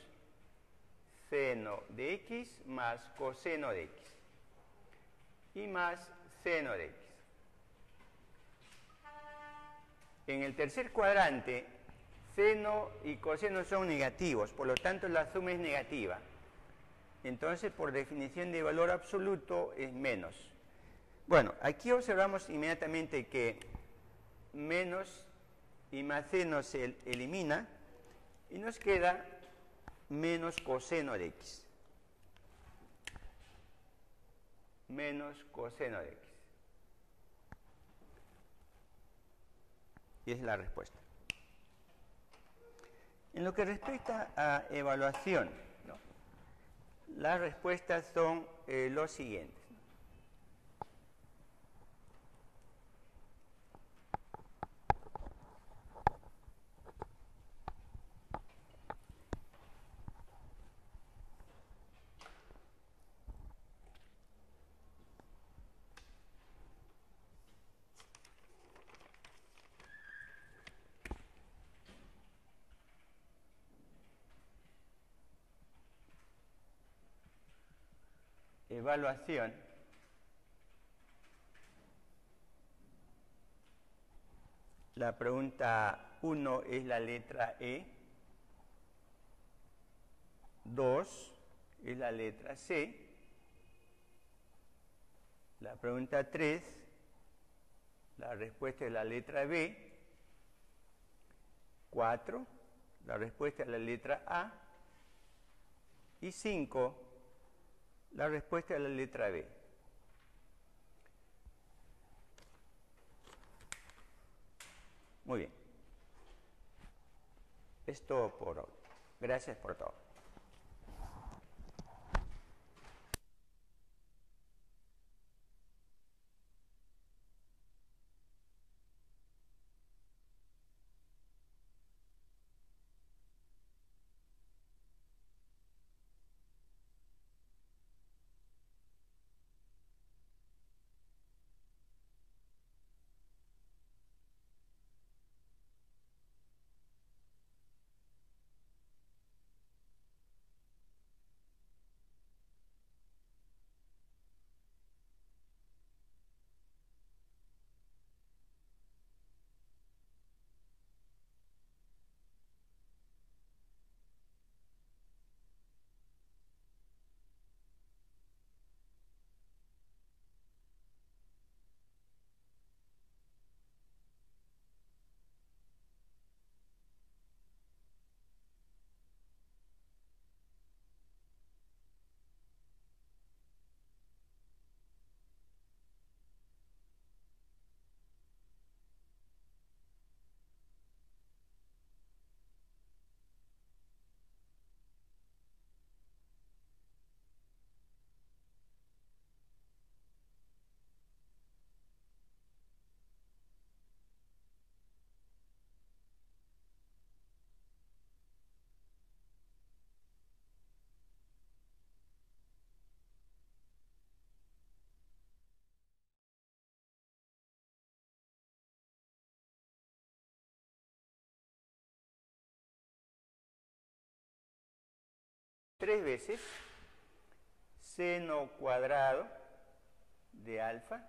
seno de x más coseno de x y más seno de x. En el tercer cuadrante, seno y coseno son negativos, por lo tanto la suma es negativa. Entonces, por definición de valor absoluto, es menos. Bueno, aquí observamos inmediatamente que menos y más seno se elimina y nos queda menos coseno de x. Menos coseno de x. Y es la respuesta. En lo que respecta a evaluación, ¿no?, las respuestas son los siguientes. Evaluación. La pregunta 1 es la letra E. 2 es la letra C. La pregunta 3, la respuesta es la letra B. 4, la respuesta es la letra A. Y 5, la respuesta es la letra B. Muy bien. Es todo por hoy. Gracias por todo. Tres veces seno cuadrado de alfa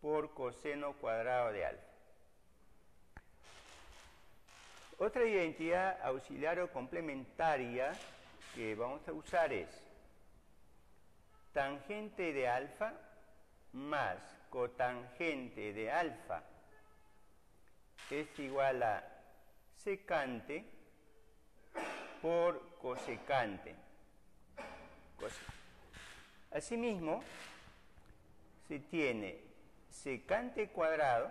por coseno cuadrado de alfa. Otra identidad auxiliar o complementaria que vamos a usar es tangente de alfa más cotangente de alfa es igual a secante por cosecante. Asimismo, se tiene secante cuadrado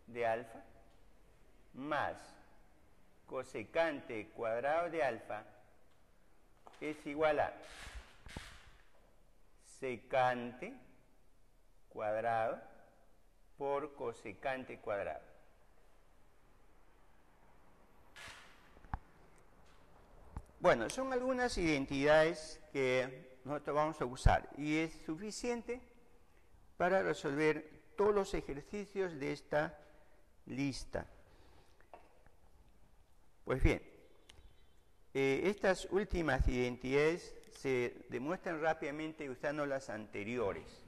de alfa más cosecante cuadrado de alfa es igual a secante cuadrado por cosecante cuadrado. Bueno, son algunas identidades que nosotros vamos a usar y es suficiente para resolver todos los ejercicios de esta lista. Pues bien, estas últimas identidades se demuestran rápidamente usando las anteriores.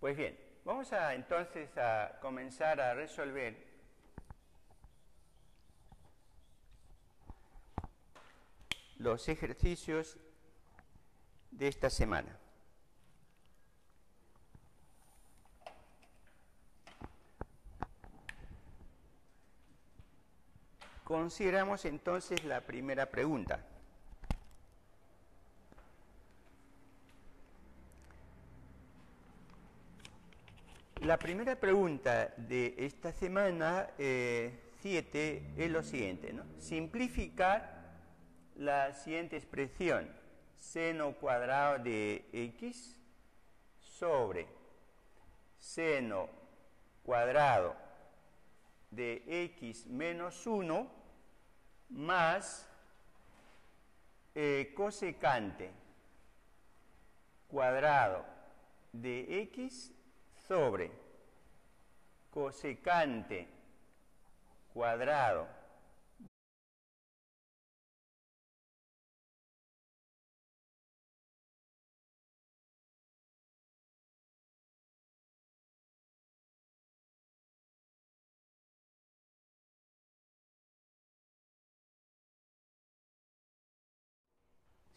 Pues bien, vamos entonces a comenzar a resolver los ejercicios de esta semana. Consideramos entonces la primera pregunta. La primera pregunta de esta semana 7 es lo siguiente, ¿no? Simplificar la siguiente expresión, seno cuadrado de x sobre seno cuadrado de x menos 1 más cosecante cuadrado de x sobre cosecante cuadrado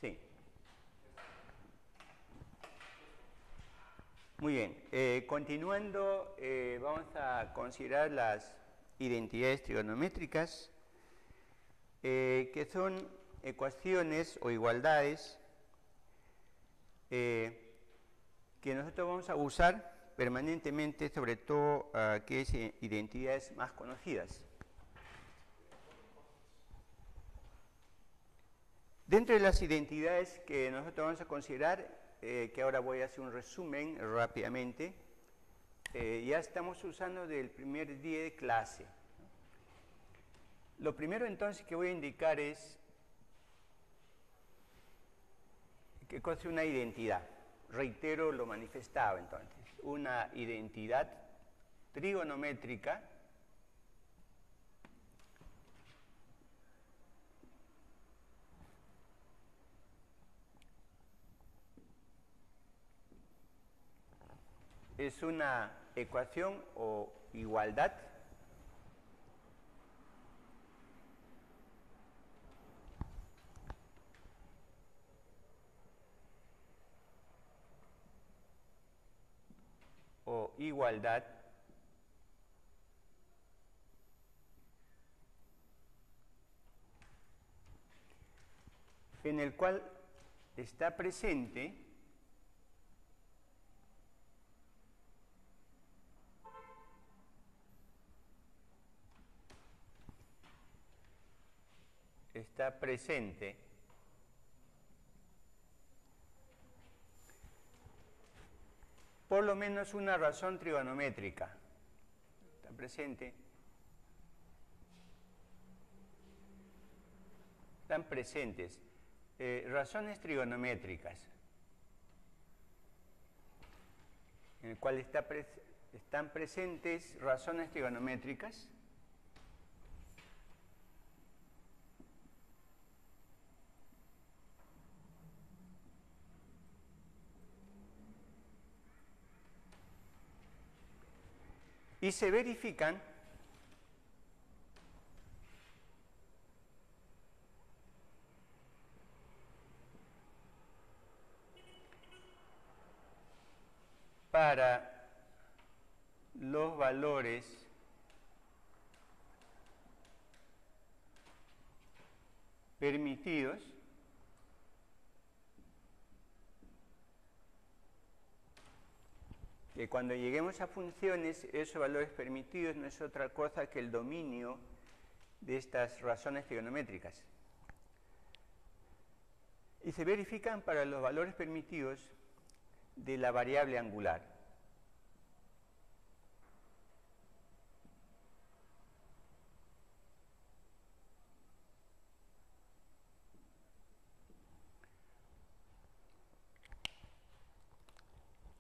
sí. Muy bien, continuando, vamos a considerar las identidades trigonométricas, que son ecuaciones o igualdades que nosotros vamos a usar permanentemente, sobre todo aquellas identidades más conocidas. Dentro de las identidades que nosotros vamos a considerar, que ahora voy a hacer un resumen rápidamente, ya estamos usando del primer día de clase. Lo primero entonces que voy a indicar es qué cosa es una identidad. Reitero lo manifestado entonces. Una identidad trigonométrica es una ecuación o igualdad en el cual está presente por lo menos una razón trigonométrica. Está presente. Están presentes razones trigonométricas, en el cual están presentes razones trigonométricas y se verifican para los valores permitidos que cuando lleguemos a funciones, esos valores permitidos no es otra cosa que el dominio de estas razones trigonométricas. Y se verifican para los valores permitidos de la variable angular.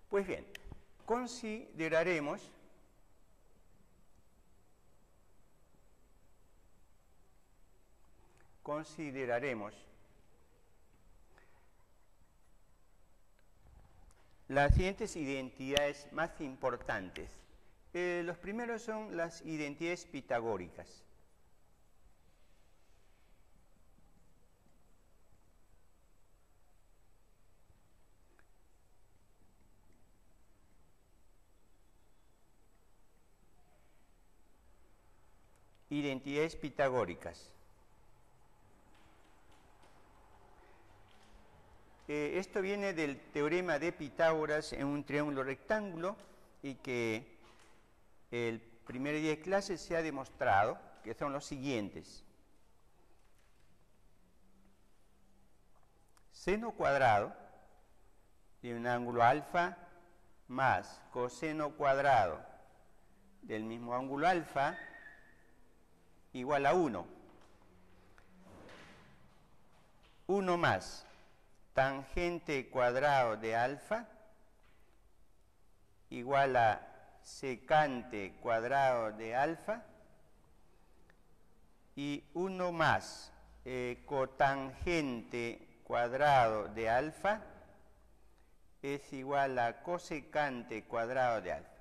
Pues bien, consideraremos las siguientes identidades más importantes. Los primeros son las identidades pitagóricas. Identidades pitagóricas. Esto viene del teorema de Pitágoras en un triángulo rectángulo y que el primer día de clase se ha demostrado que son los siguientes. Seno cuadrado de un ángulo alfa más coseno cuadrado del mismo ángulo alfa igual a 1. 1 más tangente cuadrado de alfa igual a secante cuadrado de alfa y 1 más cotangente cuadrado de alfa es igual a cosecante cuadrado de alfa.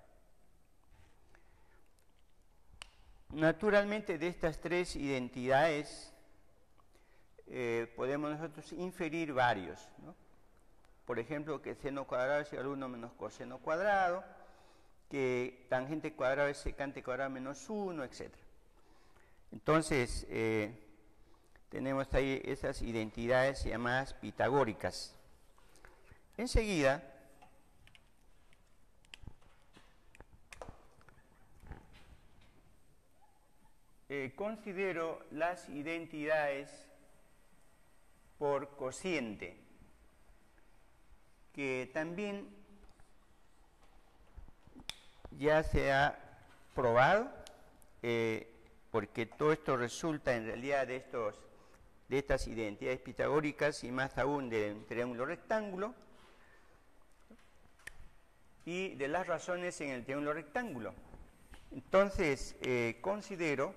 Naturalmente, de estas tres identidades podemos nosotros inferir varios, ¿no? Por ejemplo, que seno cuadrado es igual a 1 menos coseno cuadrado, que tangente cuadrado es secante cuadrado menos 1, etc. Entonces, tenemos ahí esas identidades llamadas pitagóricas. Enseguida, considero las identidades por cociente, que también ya se ha probado, porque todo esto resulta en realidad de estas identidades pitagóricas y más aún de un triángulo rectángulo y de las razones en el triángulo rectángulo. Entonces, considero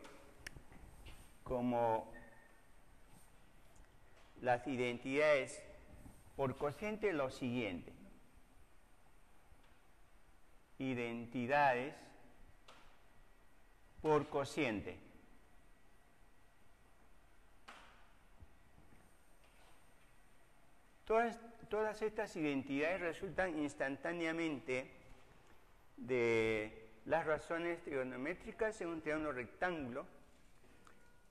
como las identidades por cociente lo siguiente. Identidades por cociente. Todas estas identidades resultan instantáneamente de las razones trigonométricas en un triángulo rectángulo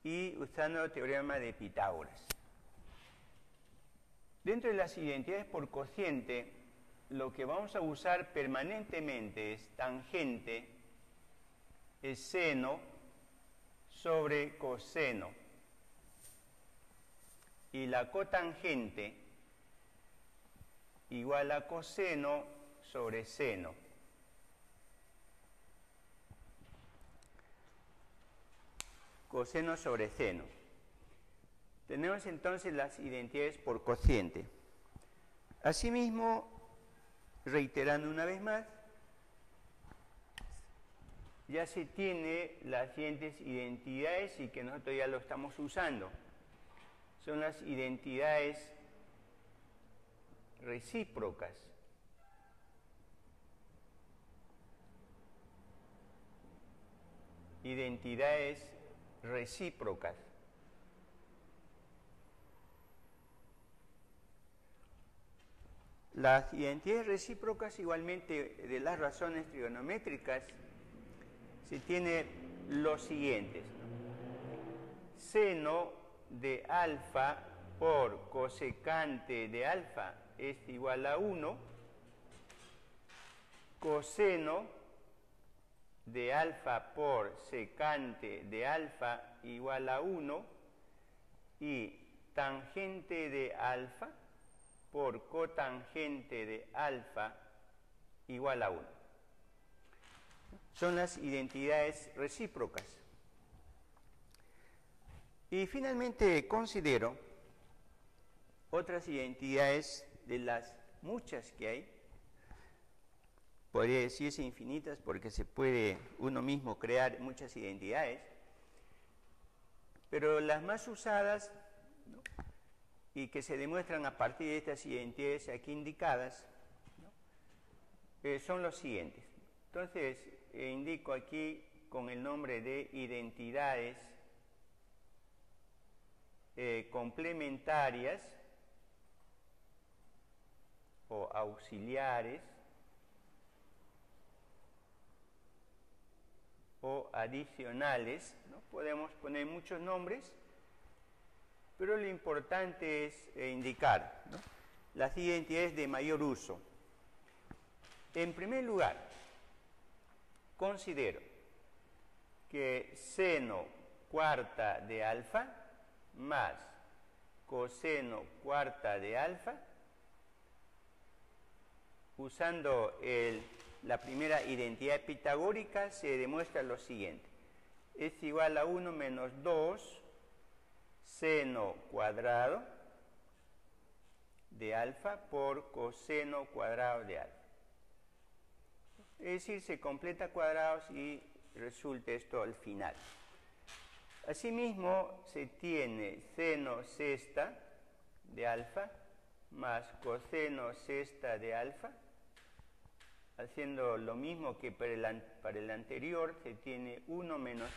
y usando el teorema de Pitágoras. Dentro de las identidades por cociente, lo que vamos a usar permanentemente es tangente, es seno sobre coseno. Y la cotangente igual a coseno sobre seno. Coseno sobre seno. Tenemos entonces las identidades por cociente. Asimismo, reiterando una vez más, ya se tiene las siguientes identidades y que nosotros ya lo estamos usando. Son las identidades recíprocas. identidades recíprocas. Las identidades recíprocas, igualmente de las razones trigonométricas, se tiene los siguientes. Seno de alfa por cosecante de alfa es igual a 1. Coseno de alfa por secante de alfa igual a 1. Y tangente de alfa por cotangente de alfa igual a 1. Son las identidades recíprocas. Y finalmente considero otras identidades de las muchas que hay. Podría decirse infinitas porque se puede uno mismo crear muchas identidades. Pero las más usadas, ¿no?, y que se demuestran a partir de estas identidades aquí indicadas, ¿no?, son los siguientes. Entonces, indico aquí con el nombre de identidades complementarias o auxiliares o adicionales, ¿no? Podemos poner muchos nombres, pero lo importante es indicar, ¿no?, las identidades de mayor uso. En primer lugar, considero que seno cuarta de alfa más coseno cuarta de alfa, usando la primera identidad pitagórica, se demuestra lo siguiente. Es igual a 1 menos 2 seno cuadrado de alfa por coseno cuadrado de alfa. Es decir, se completa cuadrados y resulta esto al final. Asimismo, se tiene seno sexta de alfa más coseno sexta de alfa. Haciendo lo mismo que para el anterior, se tiene 1 menos